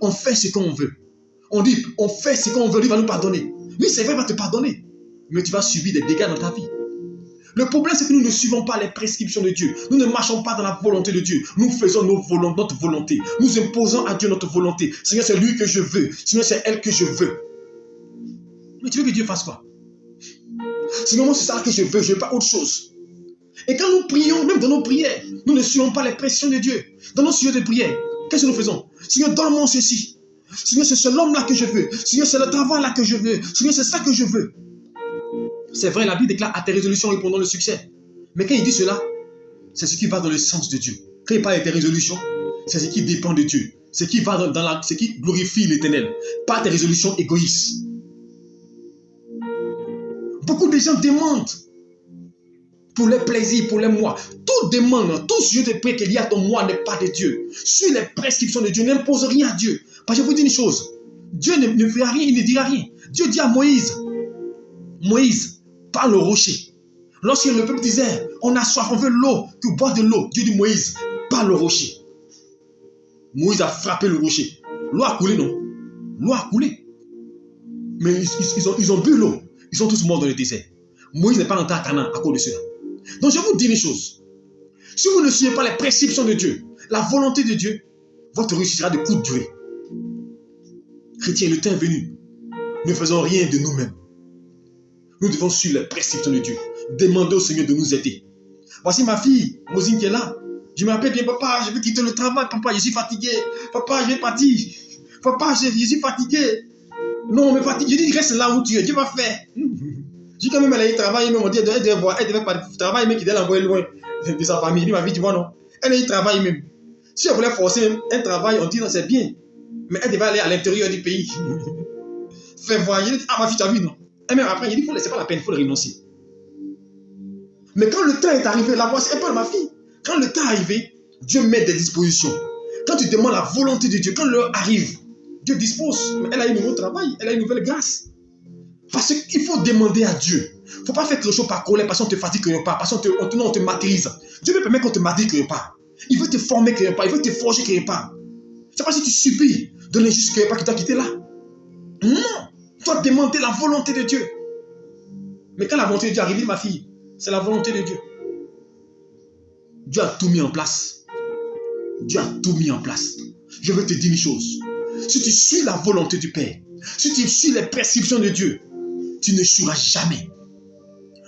On fait ce qu'on veut. On dit, on fait ce qu'on veut, lui va nous pardonner. Oui, c'est vrai, il va te pardonner. Mais tu vas subir des dégâts dans ta vie. Le problème, c'est que nous ne suivons pas les prescriptions de Dieu. Nous ne marchons pas dans la volonté de Dieu. Nous faisons notre volonté. Nous imposons à Dieu notre volonté. Seigneur, c'est lui que je veux. Seigneur, c'est elle que je veux. Mais tu veux que Dieu fasse quoi? Seigneur, moi, c'est ça que je veux pas autre chose. Et quand nous prions, même dans nos prières, nous ne suivons pas les prescriptions de Dieu. Dans nos sujets de prière, qu'est-ce que nous faisons? Seigneur, donne-moi ceci. Seigneur, c'est l'homme-là que je veux. Seigneur, c'est le travail-là que je veux. Seigneur, c'est ça que je veux. C'est vrai, la Bible déclare à tes résolutions répondant le succès. Mais quand il dit cela, c'est ce qui va dans le sens de Dieu. Quand il parle de tes résolutions, c'est ce qui dépend de Dieu. Ce qui va ce qui glorifie l'Éternel. Pas tes résolutions égoïstes. Beaucoup de gens demandent pour les plaisirs, pour les mois. Tout demande, tout sujet de prière qu'il y a ton moi n'est pas de Dieu. Suis les prescriptions de Dieu, n'impose rien à Dieu. Parce que je vous dis une chose, Dieu ne fera rien, il ne dira rien. Dieu dit à Moïse, Moïse, parle au rocher. Lorsque le peuple disait, on a soif, on veut l'eau, tu bois de l'eau. Dieu dit, Moïse, parle au rocher. Moïse a frappé le rocher. L'eau a coulé, non? L'eau a coulé. Mais ils ont bu l'eau. Ils sont tous morts dans le désert. Moïse n'est pas entré à Canaan à cause de cela. Donc je vous dis une chose. Si vous ne suivez pas les prescriptions de Dieu, la volonté de Dieu, votre réussite sera de courte durée. Chrétiens, le temps est venu. Ne faisons rien de nous-mêmes. Nous devons suivre les prescriptions de Dieu. Demander au Seigneur de nous aider. Voici ma fille, Mosine, qui est là. Je me rappelle bien, papa, je veux quitter le travail. Papa, je suis fatigué. Papa, je vais partir. Papa, je suis fatigué. Non, mais fatigué. Je dis, reste là où tu es. Dieu va faire. J'ai quand même elle a eu travail, même on dit, elle devait pas travailler, mais qui devait l'envoyer loin de sa famille. Il dit, ma vie, tu vois, non. Elle a eu travail même. Si elle voulait forcer même un travail, on dit, non, c'est bien. Mais elle devait aller à l'intérieur du pays. Faire voir. Je dis, ah, ma fille, tu as vu, non. Et même après, il dit, c'est pas la peine, il faut le renoncer. Mais quand le temps est arrivé, la voici, elle parle, ma fille. Quand le temps est arrivé, Dieu met des dispositions. Quand tu demandes la volonté de Dieu, quand l'heure arrive, Dieu dispose. Mais elle a eu un nouveau travail, elle a une nouvelle grâce. Parce qu'il faut demander à Dieu. Il ne faut pas faire quelque chose par colère, parce qu'on te fatigue quelque part, parce qu'on te martyrise. Dieu veut permettre qu'on te martyrise quelque part. Il veut te former quelque part, il veut te forger quelque part. C'est pas si tu subis de l'injustice quelque part qui t'a quitté là. Non, tu dois demander la volonté de Dieu. Mais quand la volonté de Dieu arrive, ma fille, c'est la volonté de Dieu. Dieu a tout mis en place. Dieu a tout mis en place. Je veux te dire une chose. Si tu suis la volonté du Père, si tu suis les prescriptions de Dieu, tu n'échoueras jamais.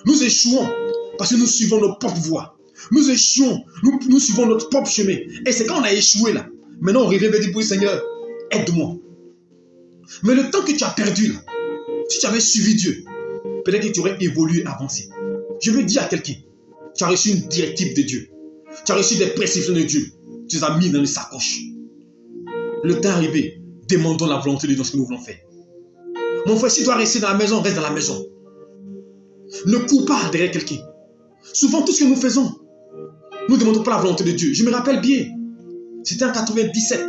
Nous échouons parce que nous suivons nos propres voies. Nous échouons, nous suivons notre propre chemin. Et c'est quand on a échoué là. Maintenant on revient et dit, Seigneur, aide-moi. Mais le temps que tu as perdu là, si tu avais suivi Dieu, peut-être que tu aurais évolué, avancé. Je veux dire à quelqu'un, tu as reçu une directive de Dieu. Tu as reçu des prescriptions de Dieu. Tu les as mis dans les sacoches. Le temps est arrivé. Demandons la volonté de Dieu dans ce que nous voulons faire. Mon frère, si tu dois rester dans la maison, reste dans la maison. Ne cours pas derrière quelqu'un. Souvent, tout ce que nous faisons, nous ne demandons pas la volonté de Dieu. Je me rappelle bien, c'était en 97.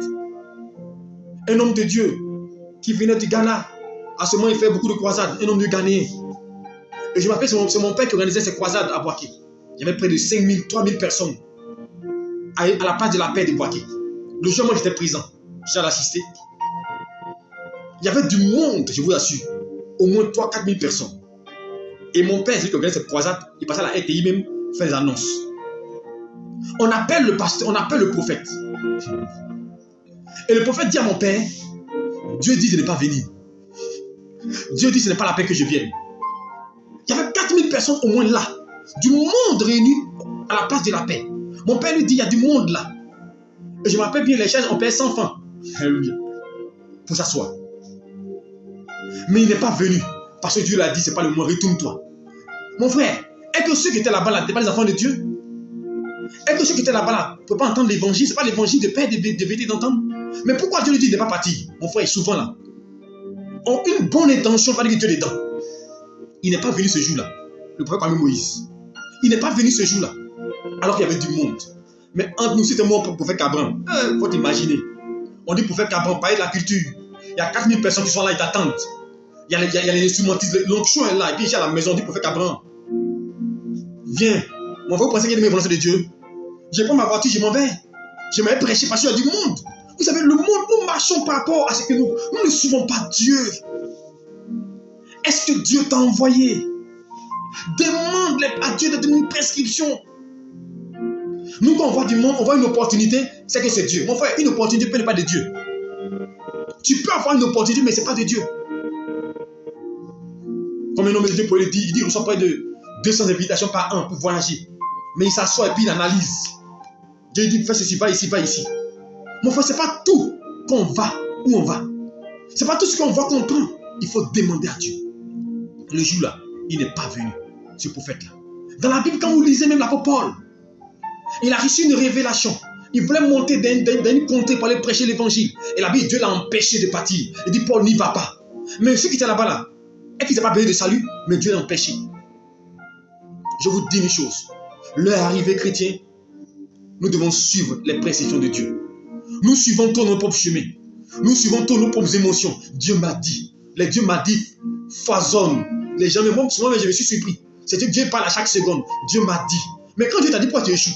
Un homme de Dieu qui venait du Ghana. À ce moment, il fait beaucoup de croisades. Un homme de Ghanéen. Et je me rappelle, c'est mon père qui organisait ces croisades à Boaké. Il y avait près de 5000, 3000 personnes à la place de la paix de Boaké. Le jour où moi j'étais présent, j'ai assisté. Il y avait du monde, je vous assure. Au moins 3-4 000 personnes. Et mon père, celui qui organisait cette croisade, il passait à la RTI même, fait des annonces. On appelle le pasteur, on appelle le prophète. Et le prophète dit à mon père, Dieu dit de ne pas venir. Dieu dit ce n'est pas la peine que je vienne. Il y avait 4000 personnes au moins là, du monde réuni à la place de la paix. Mon père lui dit, il y a du monde là. Et je me rappelle bien, les chaises, on paye 100 francs pour s'asseoir. Mais il n'est pas venu, parce que Dieu l'a dit, ce n'est pas le moment, retourne-toi. Mon frère, est-ce que ceux qui étaient là-bas là, n'étaient pas les enfants de Dieu? Est-ce que ceux qui étaient là-bas là ne peuvent pas entendre l'évangile? Ce n'est pas l'évangile de paix de d'entendre. Mais pourquoi Dieu lui dit de ne pas partir? Mon frère, souvent là, ont une bonne intention, pas dire que Dieu est dedans. Il n'est pas venu ce jour-là. Le prophète parmi Moïse. Il n'est pas venu ce jour-là, alors qu'il y avait du monde. Mais entre nous, c'était moi, prophète Cabran. Il faut t'imaginer. On dit prophète Cabran, parler de la culture. Il y a 4000 personnes qui sont là, ils t'attendent. Il y a les instrumentistes, l'onction est là. Et puis ici à la maison, on dit prophète Cabran. Viens. Mon frère, vous pensez qu'il y a des volontés de Dieu? Je prends ma voiture, je m'en vais. Je m'avais prêché parce qu'il y a du monde. Vous savez, le monde, nous marchons par rapport à ce que nous ne suivons pas Dieu. Est-ce que Dieu t'a envoyé? Demande à Dieu de donner une prescription. Nous, quand on voit du monde, on voit une opportunité, c'est que c'est Dieu. Mon frère, une opportunité peut ne pas de Dieu. Tu peux avoir une opportunité, mais ce n'est pas de Dieu. Comme un homme de Dieu pour le dire, il dit qu'il reçoit près de 200 invitations par an pour voyager. Mais il s'assoit et puis il analyse. Dieu dit, fais ceci, va ici, va ici. Mon frère, ce n'est pas tout qu'on va où on va. Ce n'est pas tout ce qu'on voit qu'on prend. Il faut demander à Dieu. Le jour-là, il n'est pas venu, ce prophète-là. Dans la Bible, quand vous lisez même l'apôtre Paul, il a reçu une révélation. Il voulait monter dans une contrée pour aller prêcher l'évangile. Et la Bible, Dieu l'a empêché de partir. Il dit, Paul n'y va pas. Mais ceux qui étaient là-bas, là, est-ce qu'ils n'ont pas besoin de salut? Mais Dieu l'a empêché. Je vous dis une chose. L'heure est arrivée, chrétien. Nous devons suivre les prescriptions de Dieu. Nous suivons tous nos propres chemins. Nous suivons tous nos propres émotions. Dieu m'a dit. Dieu m'a dit, foisonne. Les gens me montrent souvent, mais je me suis surpris. C'est que Dieu parle à chaque seconde. Dieu m'a dit. Mais quand Dieu t'a dit, pourquoi tu échoues?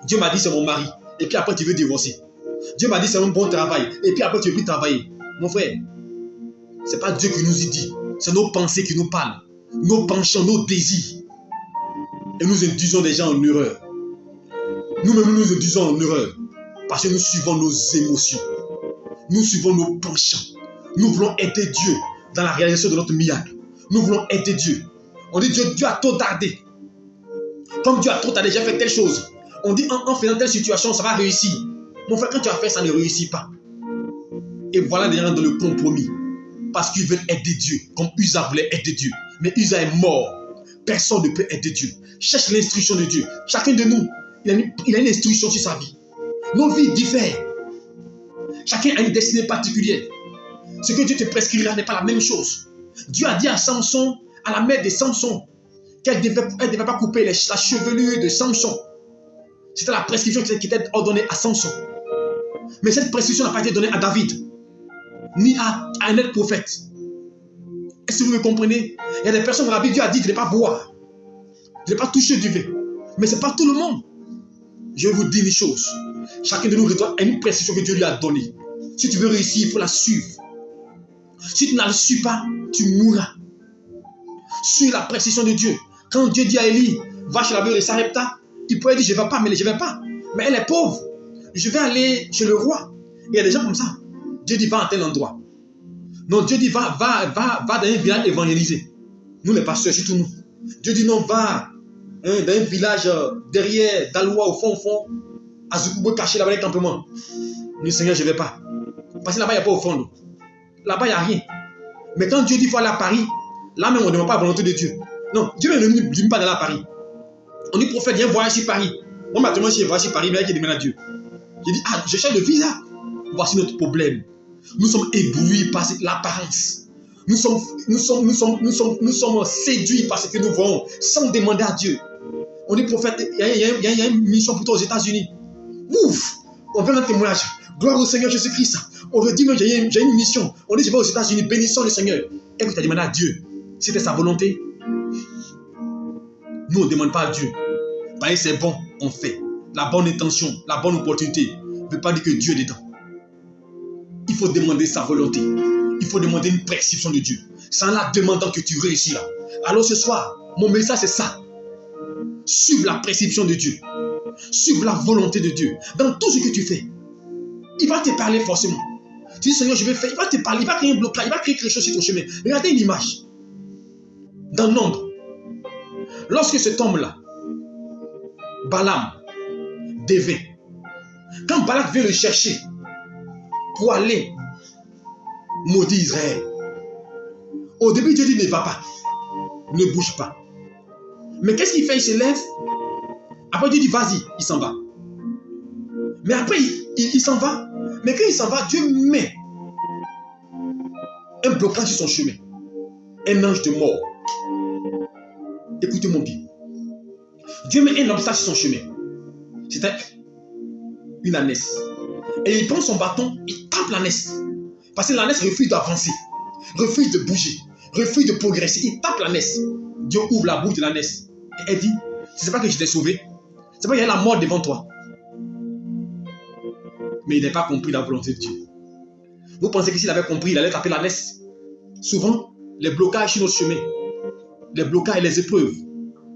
Dieu m'a dit, c'est mon mari. Et puis après, tu veux divorcer. Dieu m'a dit, c'est un bon travail. Et puis après, tu veux plus travailler. Mon frère, ce n'est pas Dieu qui nous y dit. C'est nos pensées qui nous parlent. Nos penchants, nos désirs. Et nous induisons les gens en erreur. Nous-mêmes, nous induisons en erreur. Parce que nous suivons nos émotions. Nous suivons nos penchants. Nous voulons aider Dieu dans la réalisation de notre miracle. Nous voulons aider Dieu. On dit, Dieu a trop tardé. Comme Dieu a trop tardé, j'ai fait telle chose. On dit, en faisant telle situation, ça va réussir. Mon frère, quand tu as fait, ça ne réussit pas. Et voilà les gens dans le compromis. Parce qu'ils veulent aider Dieu. Comme Usa voulait aider Dieu. Mais Usa est mort. Personne ne peut aider Dieu. Cherche l'instruction de Dieu. Chacun de nous, il a une instruction sur sa vie. Nos vies diffèrent. Chacun a une destinée particulière. Ce que Dieu te prescrira n'est pas la même chose. Dieu a dit à Samson, à la mère de Samson, qu'elle ne devait pas couper la chevelure de Samson. C'était la prescription qui était ordonnée à Samson. Mais cette prescription n'a pas été donnée à David, ni à un autre prophète. Est-ce que vous me comprenez? Il y a des personnes dans la Bible, Dieu a dit de ne pas boire, de ne pas toucher du vin. Mais ce n'est pas tout le monde. Je vais vous dire une chose. Chacun de nous a une prescription que Dieu lui a donnée. Si tu veux réussir, il faut la suivre. Si tu ne la suis pas, tu mourras. Suis la prescription de Dieu. Quand Dieu dit à Élie, va chez la veuve de Sarepta, il pourrait dire, je ne vais pas, mais je ne vais pas. Mais elle est pauvre. Je vais aller chez le roi. Et il y a des gens comme ça. Dieu dit, va à tel endroit. Non, Dieu dit, va dans un village évangélisé. Nous, les pasteurs, surtout nous. Dieu dit, non, va dans un village derrière, Daloa, au fond, à Zoukoubou, caché là-bas, les campements. Le Seigneur, je ne vais pas. Parce que là-bas, il n'y a pas au fond. Là-bas, il n'y a rien. Mais quand Dieu dit, il faut aller à Paris, là même, on ne demande pas la volonté de Dieu. Non, Dieu ne nous dit pas d'aller à Paris. On dit, prophète, viens voyager sur Paris. Moi, maintenant, si je voyage sur Paris, mais il y a qui demande à Diu. Je dis, je cherche le visa. Voici notre problème. Nous sommes éblouis par l'apparence. Nous sommes séduits par ce que nous voyons sans demander à Dieu. On dit, prophète, il y a une mission pour toi aux États-Unis. Ouf! On vient d'un témoignage. Gloire au Seigneur Jésus-Christ. On veut dire, j'ai une mission. On dit, je vais aux États-Unis, bénissons le Seigneur. Et puis tu as demandé à Dieu. C'était sa volonté. Nous, on ne demande pas à Dieu. Parce que c'est bon, on fait. La bonne intention, la bonne opportunité ne veut pas dire que Dieu est dedans. Il faut demander sa volonté. Il faut demander une prescription de Dieu. C'est en la demandant que tu réussiras. Alors ce soir, mon message c'est ça. Suive la prescription de Dieu. Suive la volonté de Dieu. Dans tout ce que tu fais. Il va te parler forcément. Tu dis, Seigneur, je vais faire. Il va te parler, il va créer un blocage, il va créer quelque chose sur ton chemin. Regardez une image. Dans Nombre, lorsque cet homme-là, Balaam, devint, quand Balak veut le chercher pour aller maudire Israël, au début, Dieu dit, ne va pas, ne bouge pas. Mais qu'est-ce qu'il fait? Il se lève. Après, Dieu dit, vas-y, il s'en va. Mais après, il s'en va. Mais quand il s'en va, Dieu met un blocage sur son chemin. Un ange de mort. Écoutez-moi bien. Dieu met un obstacle sur son chemin. C'était une ânesse. Et il prend son bâton, il tape l'ânesse. Parce que l'ânesse refuse d'avancer, refuse de bouger, refuse de progresser. Il tape l'ânesse. Dieu ouvre la bouche de l'ânesse. Et elle dit, c'est pas que je t'ai sauvé. C'est pas qu'il y a la mort devant toi. Mais il n'a pas compris la volonté de Dieu. Vous pensez que s'il avait compris, il allait taper l'ânesse? Souvent, les blocages sur notre chemin, les blocages et les épreuves,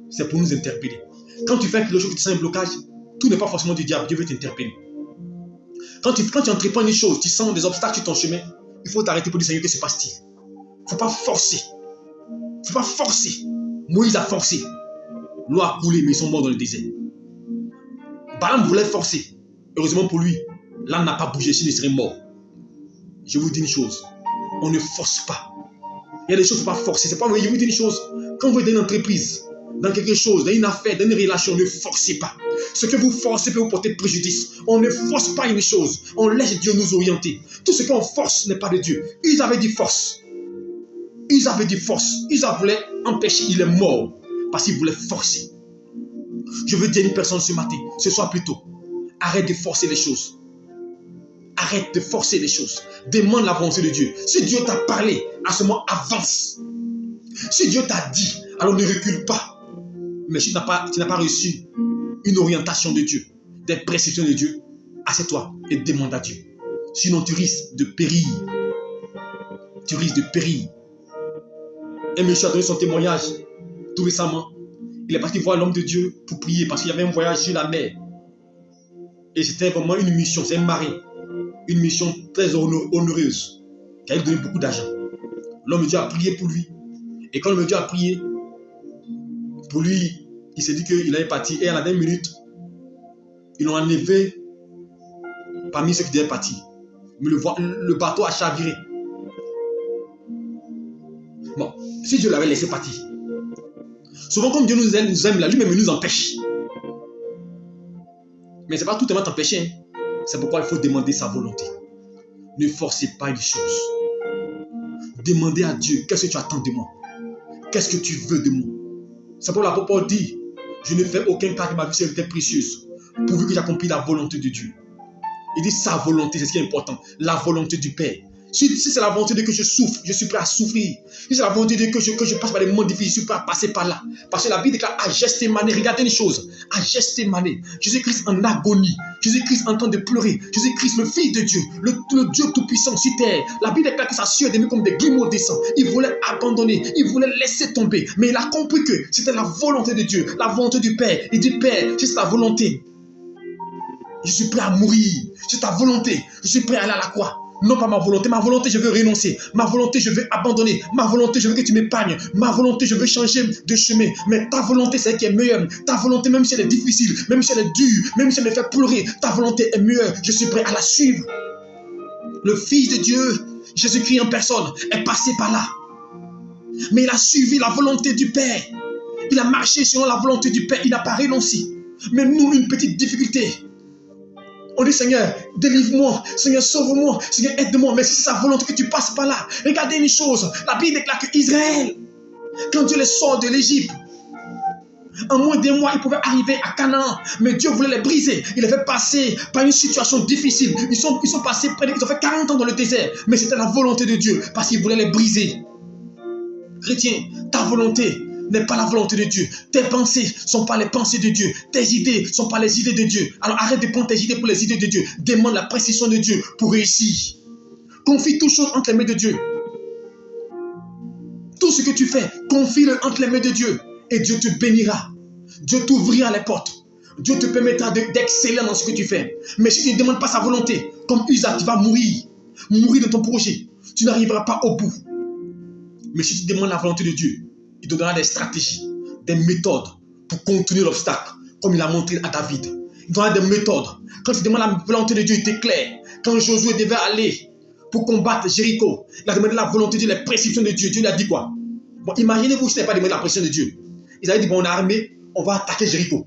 c'est pour nous interpeller. Quand tu fais quelque chose, tu sens un blocage, tout n'est pas forcément du diable, Dieu veut t'interpeller. Quand tu entreprends une chose, tu sens des obstacles sur ton chemin, il faut t'arrêter pour dire, Seigneur, que se passe-t-il? Il ne faut pas forcer. Il ne faut pas forcer. Moïse a forcé. L'eau a coulé, mais ils sont morts dans le désert. Balaam voulait forcer. Heureusement pour lui, l'âne n'a pas bougé, sinon il serait mort. Je vous dis une chose, on ne force pas. Il y a des choses qu'il ne faut pas forcer. C'est pas vrai, je vous dis une chose, quand vous êtes dans une entreprise, dans quelque chose, dans une affaire, dans une relation, ne forcez pas. Ce que vous forcez peut vous porter préjudice. On ne force pas une chose, on laisse Dieu nous orienter. Tout ce qu'on force n'est pas de Dieu. Ils avaient dit force. Ils avaient dit force. Ils voulaient empêcher, il est mort. Parce qu'ils voulaient forcer. Je veux dire à une personne ce soir plutôt. Arrête de forcer les choses. Arrête de forcer les choses. Demande la volonté de Dieu. Si Dieu t'a parlé, à ce moment, avance. Si Dieu t'a dit, alors ne recule pas. Mais si tu n'as pas reçu une orientation de Dieu, des prescriptions de Dieu, assieds-toi et demande à Dieu. Sinon, tu risques de périr. Tu risques de périr. Un monsieur a donné son témoignage tout récemment. Il est parti voir l'homme de Dieu pour prier parce qu'il y avait un voyage sur la mer. Et c'était vraiment une mission, c'est un marin. Une mission très honoreuse qui allait donner beaucoup d'argent. L'homme de Dieu a prié pour lui. Et quand l'homme de Dieu a prié pour lui, il s'est dit qu'il allait partir. Et à la dernière minute, ils l'ont enlevé parmi ceux qui devaient partir. Mais le bateau a chaviré. Bon, si Dieu l'avait laissé partir. Souvent, comme Dieu nous aime là, lui-même nous empêche. Mais ce n'est pas tout le temps t'empêcher. Hein. C'est pourquoi il faut demander sa volonté. Ne forcez pas une chose. Demandez à Dieu, qu'est-ce que tu attends de moi? Qu'est-ce que tu veux de moi? C'est pour l'apôtre Paul dit, je ne fais aucun cas de ma vie c'est précieuse, pourvu que j'accomplis la volonté de Dieu. Il dit sa volonté, c'est ce qui est important. La volonté du Père. Si c'est la volonté de Dieu que je souffre, je suis prêt à souffrir. Si c'est la volonté de Dieu que je passe par des moments difficiles, je suis prêt à passer par là. Parce que la Bible déclare à Gethsémane, regardez une chose, à Gethsémane, Jésus-Christ en agonie, Jésus-Christ en train de pleurer, Jésus-Christ le Fils de Dieu, le Dieu tout-puissant sur terre. La Bible déclare que sa sueur est devenue comme des grumeaux de sang. Il voulait abandonner, il voulait laisser tomber. Mais il a compris que c'était la volonté de Dieu, la volonté du Père. Il dit, Père, c'est ta volonté. Je suis prêt à mourir. C'est ta volonté. Je suis prêt à aller à la croix. Non pas ma volonté je veux renoncer. Ma volonté je veux abandonner. Ma volonté je veux que tu m'épargnes. Ma volonté je veux changer de chemin. Mais ta volonté c'est elle qui est meilleure. Ta volonté même si elle est difficile, même si elle est dure, même si elle me fait pleurer, ta volonté est meilleure. Je suis prêt à la suivre. Le Fils de Dieu, Jésus-Christ en personne, est passé par là. Mais il a suivi la volonté du Père. Il a marché selon la volonté du Père. Il n'a pas renoncé. Mais nous, une petite difficulté. On dit, Seigneur, délivre-moi, Seigneur, sauve-moi, Seigneur, aide-moi. Mais si c'est sa volonté que tu passes par là, regardez une chose. La Bible déclare que Israël, quand Dieu les sort de l'Égypte, en moins d'un mois, ils pouvaient arriver à Canaan. Mais Dieu voulait les briser. Il les fait passer par une situation difficile. Ils sont passés ils ont fait 40 ans dans le désert. Mais c'était la volonté de Dieu parce qu'il voulait les briser. Chrétien, ta volonté n'est pas la volonté de Dieu. Tes pensées ne sont pas les pensées de Dieu. Tes idées ne sont pas les idées de Dieu. Alors arrête de prendre tes idées pour les idées de Dieu. Demande la précision de Dieu pour réussir. Confie toutes choses entre les mains de Dieu. Tout ce que tu fais, confie-le entre les mains de Dieu. Et Dieu te bénira. Dieu t'ouvrira les portes. Dieu te permettra d'exceller dans ce que tu fais. Mais si tu ne demandes pas sa volonté, Comme Isaac, tu vas mourir. Mourir de ton projet. Tu n'arriveras pas au bout. Mais si tu demandes la volonté de Dieu, il te donnera des stratégies, des méthodes pour contourner l'obstacle, comme il a montré à David. Il te donnera des méthodes. Quand tu demandes la volonté de Dieu, il t'éclaire. Quand Josué devait aller pour combattre Jéricho, il a demandé la volonté de Dieu, les prescriptions de Dieu. Dieu lui a dit quoi? Bon, imaginez-vous si tu n'avez pas demandé la prescription de Dieu. Ils avaient dit, bon, on est armé, on va attaquer Jéricho.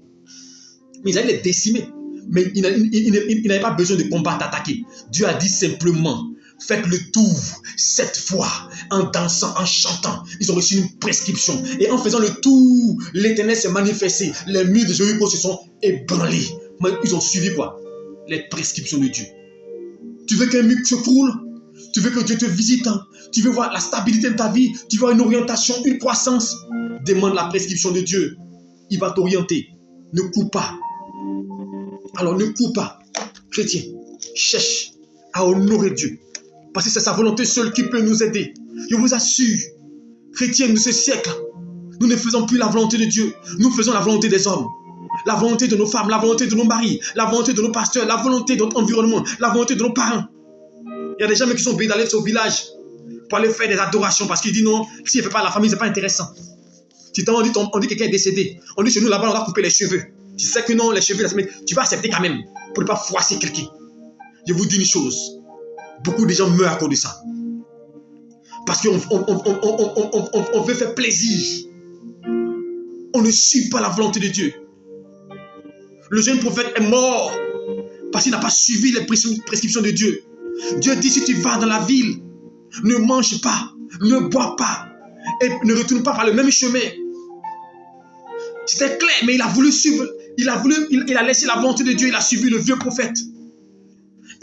Mais ils allaient les décimer. Mais il n'avait pas besoin de combattre, attaquer. Dieu a dit simplement, faites le tour 7 fois en dansant, en chantant. Ils ont reçu une prescription. Et en faisant le tour, l'Éternel s'est manifesté. Les murs de Jéricho se sont ébranlés. Mais ils ont suivi quoi? Les prescriptions de Dieu. Tu veux qu'un mur se coule? Tu veux que Dieu te visite? Tu veux voir la stabilité de ta vie? Tu veux avoir une orientation, une croissance? Demande la prescription de Dieu. Il va t'orienter. Ne cours pas. Alors ne cours pas. Chrétien, cherche à honorer Dieu. Parce que c'est sa volonté seule qui peut nous aider. Je vous assure, chrétiens de ce siècle, nous ne faisons plus la volonté de Dieu. Nous faisons la volonté des hommes. La volonté de nos femmes, la volonté de nos maris, la volonté de nos pasteurs, la volonté de notre environnement, la volonté de nos parents. Il y a des gens qui sont obligés d'aller au village pour aller faire des adorations parce qu'ils disent non, s'il ne fait pas la famille, ce n'est pas intéressant. Si on dit que quelqu'un est décédé, on dit chez nous là-bas, on va couper les cheveux. Tu sais que non, les cheveux, tu vas accepter quand même pour ne pas froisser quelqu'un. Je vous dis une chose, beaucoup de gens meurent à cause de ça. Parce qu'on veut faire plaisir. On ne suit pas la volonté de Dieu. Le jeune prophète est mort parce qu'il n'a pas suivi les prescriptions de Dieu. Dieu dit, si tu vas dans la ville, ne mange pas, ne bois pas et ne retourne pas par le même chemin. C'était clair, mais il a voulu suivre, il a laissé la volonté de Dieu, il a suivi le vieux prophète.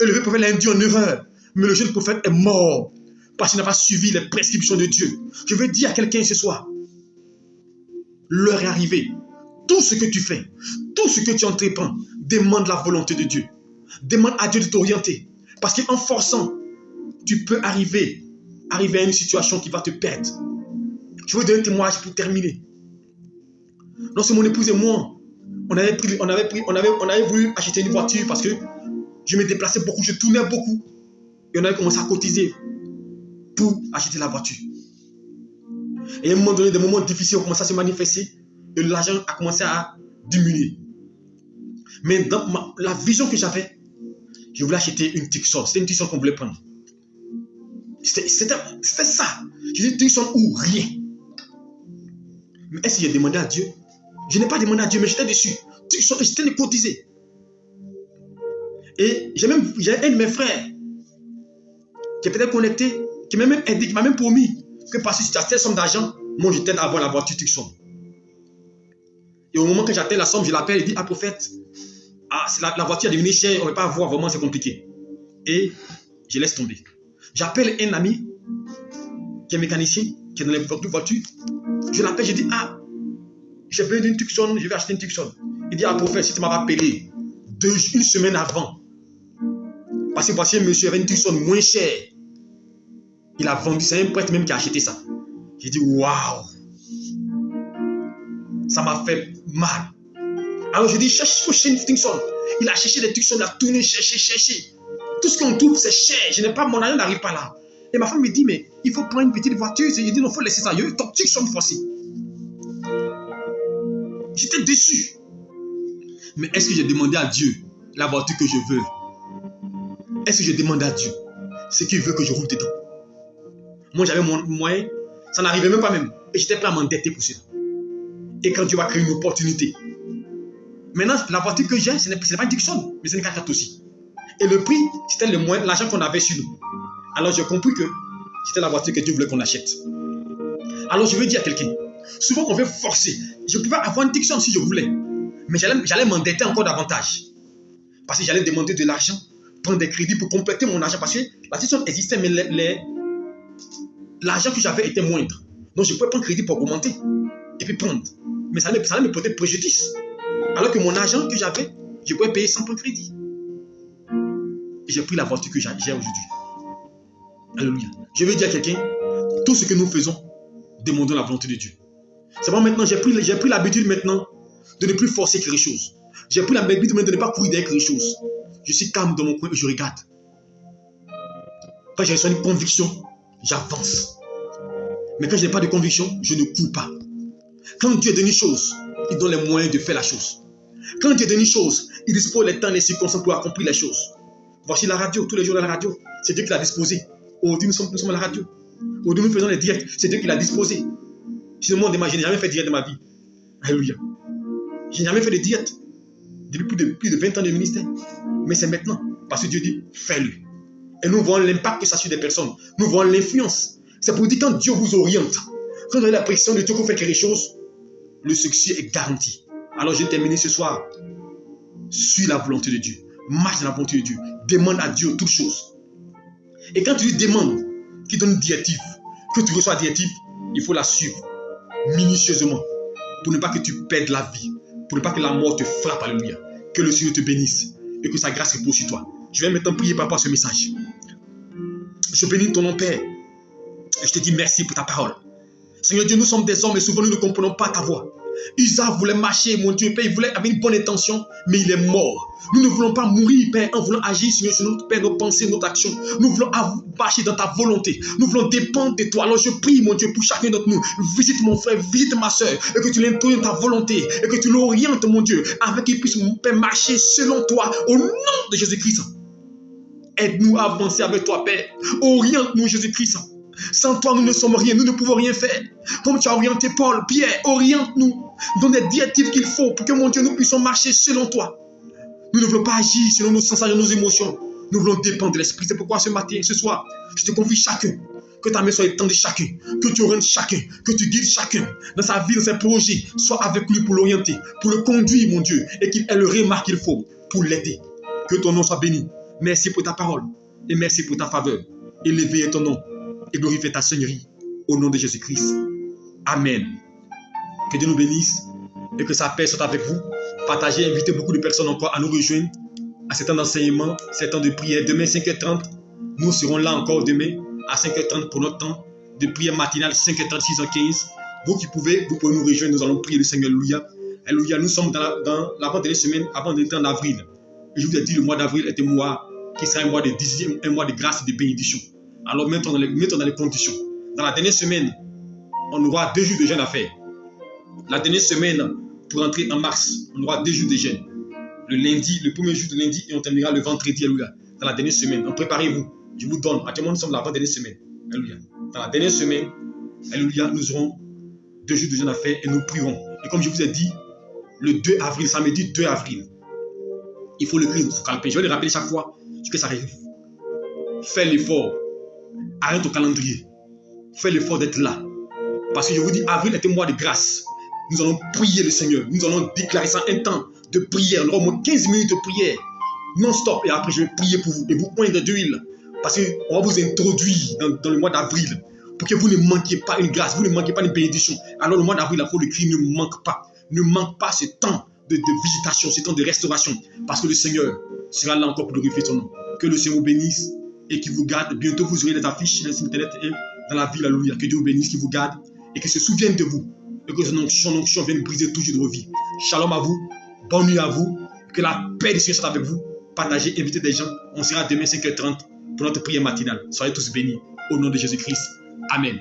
Et le vieux prophète l'a induit en erreur. Mais le jeune prophète est mort parce qu'il n'a pas suivi les prescriptions de Dieu. Je veux dire à quelqu'un ce soir, l'heure est arrivée. Tout ce que tu fais, tout ce que tu entreprends, demande la volonté de Dieu. Demande à Dieu de t'orienter. Parce qu'en forçant, tu peux arriver à une situation qui va te perdre. Je vais vous donner un témoignage pour terminer. Lorsque mon épouse et moi, on avait voulu acheter une voiture parce que je me déplaçais beaucoup, je tournais beaucoup. Et on avait commencé à cotiser pour acheter la voiture. Et à un moment donné, des moments difficiles ont commencé à se manifester et l'argent a commencé à diminuer. Mais dans la vision que j'avais, je voulais acheter une Tucson. C'était une Tucson qu'on voulait prendre. C'était ça. Je dis Tucson ou rien. Mais est-ce que j'ai demandé à Dieu? Je n'ai pas demandé à Dieu, mais j'étais déçu. Tucson, j'étais cotisé. Et j'ai un de mes frères qui est peut-être connecté, qui m'a même aidé, qui m'a même promis que parce que si tu as telle somme d'argent, moi je t'aide à avoir la voiture Tucson. Et au moment que j'attends la somme, je l'appelle et dis, ah prophète, la voiture est devenue chère, on ne peut pas avoir, vraiment c'est compliqué. Et je laisse tomber. J'appelle un ami qui est mécanicien, qui est dans les voitures. Je l'appelle, je dis, ah, j'ai besoin d'une Tucson, je vais acheter une Tucson. Il dit, ah prophète, si tu m'avais appelé une semaine avant, parce que voici un monsieur avait une Tucson moins chère, il a vendu, c'est un prêtre même qui a acheté ça. J'ai dit, waouh, ça m'a fait mal. Alors je dis, cherche une Tucson. Il a cherché des Tucson, il a tourné, cherché. Tout ce qu'on trouve, c'est cher. Je n'ai pas, mon argent n'arrive pas là. Et ma femme me dit, mais il faut prendre une petite voiture. Je dis, non, il faut laisser ça. Il y a eu ton Tucson voici. J'étais déçu. Mais est-ce que j'ai demandé à Dieu la voiture que je veux? Est-ce que je demande à Dieu ce qu'il veut que je roule dedans? Moi, j'avais mon moyen. Ça n'arrivait même pas même. Et j'étais prêt à m'endetter pour cela. Et quand Dieu va créer une opportunité. Maintenant, la voiture que j'ai, ce n'est pas une Tucson, mais c'est une 4x4 aussi. Et le prix, c'était l'argent qu'on avait sur nous. Alors, j'ai compris que c'était la voiture que Dieu voulait qu'on achète. Alors, je veux dire à quelqu'un, souvent on veut forcer. Je pouvais avoir une Tucson si je voulais. Mais j'allais m'endetter encore davantage. Parce que j'allais demander de l'argent, prendre des crédits pour compléter mon argent. Parce que la Tucson existait, mais l'argent que j'avais était moindre. Donc, je pouvais prendre crédit pour augmenter. Et puis prendre. Mais ça allait me porter préjudice. Alors que mon argent que j'avais, je pouvais payer sans prendre crédit. Et j'ai pris la voiture que j'ai aujourd'hui. Alléluia. Je veux dire à quelqu'un, tout ce que nous faisons, demandons la volonté de Dieu. C'est bon, maintenant, j'ai pris l'habitude maintenant de ne plus forcer quelque chose. J'ai pris l'habitude de ne pas courir derrière quelque chose. Je suis calme dans mon coin et je regarde. Quand j'ai reçu une conviction, j'avance. Mais quand je n'ai pas de conviction, je ne cours pas. Quand Dieu donne une chose, il donne les moyens de faire la chose. Quand Dieu donne une chose, il dispose les temps et les circonstances pour accomplir les choses. Voici la radio, tous les jours à la radio. C'est Dieu qui l'a disposé. Aujourd'hui, nous sommes à la radio. Aujourd'hui, nous faisons les directs. C'est Dieu qui l'a disposé. Je me demande, je n'ai jamais fait de direct de ma vie. Alléluia. Je n'ai jamais fait de direct depuis plus de 20 ans de ministère. Mais c'est maintenant. Parce que Dieu dit, fais-le. Et nous voyons l'impact que ça a sur des personnes. Nous voyons l'influence. C'est pour dire quand Dieu vous oriente, quand vous avez la pression de Dieu pour faire quelque chose, le succès est garanti. Alors je termine ce soir. Suis la volonté de Dieu. Marche dans la volonté de Dieu. Demande à Dieu toutes choses. Et quand tu lui demandes qu'il donne une directive, que tu reçois la directive, il faut la suivre minutieusement pour ne pas que tu perdes la vie, pour ne pas que la mort te frappe. Alléluia. Que le Seigneur te bénisse et que sa grâce repose sur toi. Je vais maintenant prier par rapport à ce message. Je bénis ton nom, Père. Et je te dis merci pour ta parole. Seigneur Dieu, nous sommes des hommes et souvent nous ne comprenons pas ta voix. Isaac voulait marcher, mon Dieu, Père, il voulait avoir une bonne intention, mais il est mort. Nous ne voulons pas mourir, Père, en voulant agir, Seigneur, sur notre Père, nos pensées, notre action. Nous voulons marcher dans ta volonté. Nous voulons dépendre de toi. Alors je prie, mon Dieu, pour chacun d'entre nous. Visite mon frère, visite ma soeur, et que tu l'introduises dans ta volonté, et que tu l'orientes, mon Dieu, afin qu'il puisse, mon Père, marcher selon toi, au nom de Jésus-Christ. Aide-nous à avancer avec toi, Père. Oriente-nous, Jésus-Christ. Sans toi, nous ne sommes rien, nous ne pouvons rien faire. Comme tu as orienté Paul, Pierre, oriente-nous. Donne les directives qu'il faut pour que, mon Dieu, nous puissions marcher selon toi. Nous ne voulons pas agir selon nos sensations, nos émotions. Nous voulons dépendre de l'Esprit. C'est pourquoi ce matin, ce soir, je te confie chacun. Que ta main soit étendue chacun. Que tu orientes chacun. Que tu guides chacun dans sa vie, dans ses projets. Sois avec lui pour l'orienter, pour le conduire, mon Dieu. Et qu'il ait le remarque qu'il faut pour l'aider. Que ton nom soit béni. Merci pour ta parole. Et merci pour ta faveur. Élevé est ton nom. Et glorifier ta Seigneurie au nom de Jésus-Christ. Amen. Que Dieu nous bénisse et que sa paix soit avec vous. Partagez, invitez beaucoup de personnes encore à nous rejoindre à ces temps d'enseignement, ces temps de prière. Demain, 5h30, nous serons là encore demain à 5h30 pour notre temps de prière matinale, 5h30, 6h15. Vous qui pouvez, vous pouvez nous rejoindre. Nous allons prier le Seigneur. Alléluia. Alléluia. Nous sommes dans l'avant-dernière semaine avant d'entrer en avril. Et je vous ai dit, le mois d'avril est un mois qui sera un mois de grâce et de bénédiction. Alors mettons dans les conditions. Dans la dernière semaine, on aura 2 jours de jeûne à faire. La dernière semaine, pour entrer en mars, on aura 2 jours de jeûne. Le lundi, le premier jour de lundi, et on terminera le vendredi. Alléluia. Dans la dernière semaine, préparez-vous. Je vous donne. Actuellement, nous sommes dans l'avant-dernière semaine. Alléluia. Dans la dernière semaine, alléluia, nous aurons 2 jours de jeûne à faire et nous prierons. Et comme je vous ai dit, le 2 avril, samedi 2 avril, il faut le crier, il faut calper. Je vais le rappeler chaque fois que ça arrive. Fais l'effort. Arrête ton calendrier. Fais l'effort d'être là. Parce que je vous dis, avril est un mois de grâce. Nous allons prier le Seigneur. Nous allons déclarer ça un temps de prière. Nous aurons au moins 15 minutes de prière. Non-stop. Et après, je vais prier pour vous. Et vous poindre d'huile. Parce qu'on va vous introduire dans le mois d'avril. Pour que vous ne manquiez pas une grâce. Vous ne manquiez pas une bénédiction. Alors le mois d'avril, il faut le cri ne manque pas. Ne manque pas ce temps de visitation, ce temps de restauration. Parce que le Seigneur sera là encore pour glorifier son nom. Que le Seigneur vous bénisse et qui vous garde. Bientôt, vous aurez les affiches sur le site internet et dans la ville. Alléluia. Que Dieu vous bénisse, qui vous garde et qui se souvienne de vous. Et que son onction vienne briser toujours de vos vies. Shalom à vous. Bonne nuit à vous. Que la paix du Seigneur soit avec vous. Partagez, invitez des gens. On sera demain 5h30 pour notre prière matinale. Soyez tous bénis. Au nom de Jésus-Christ. Amen.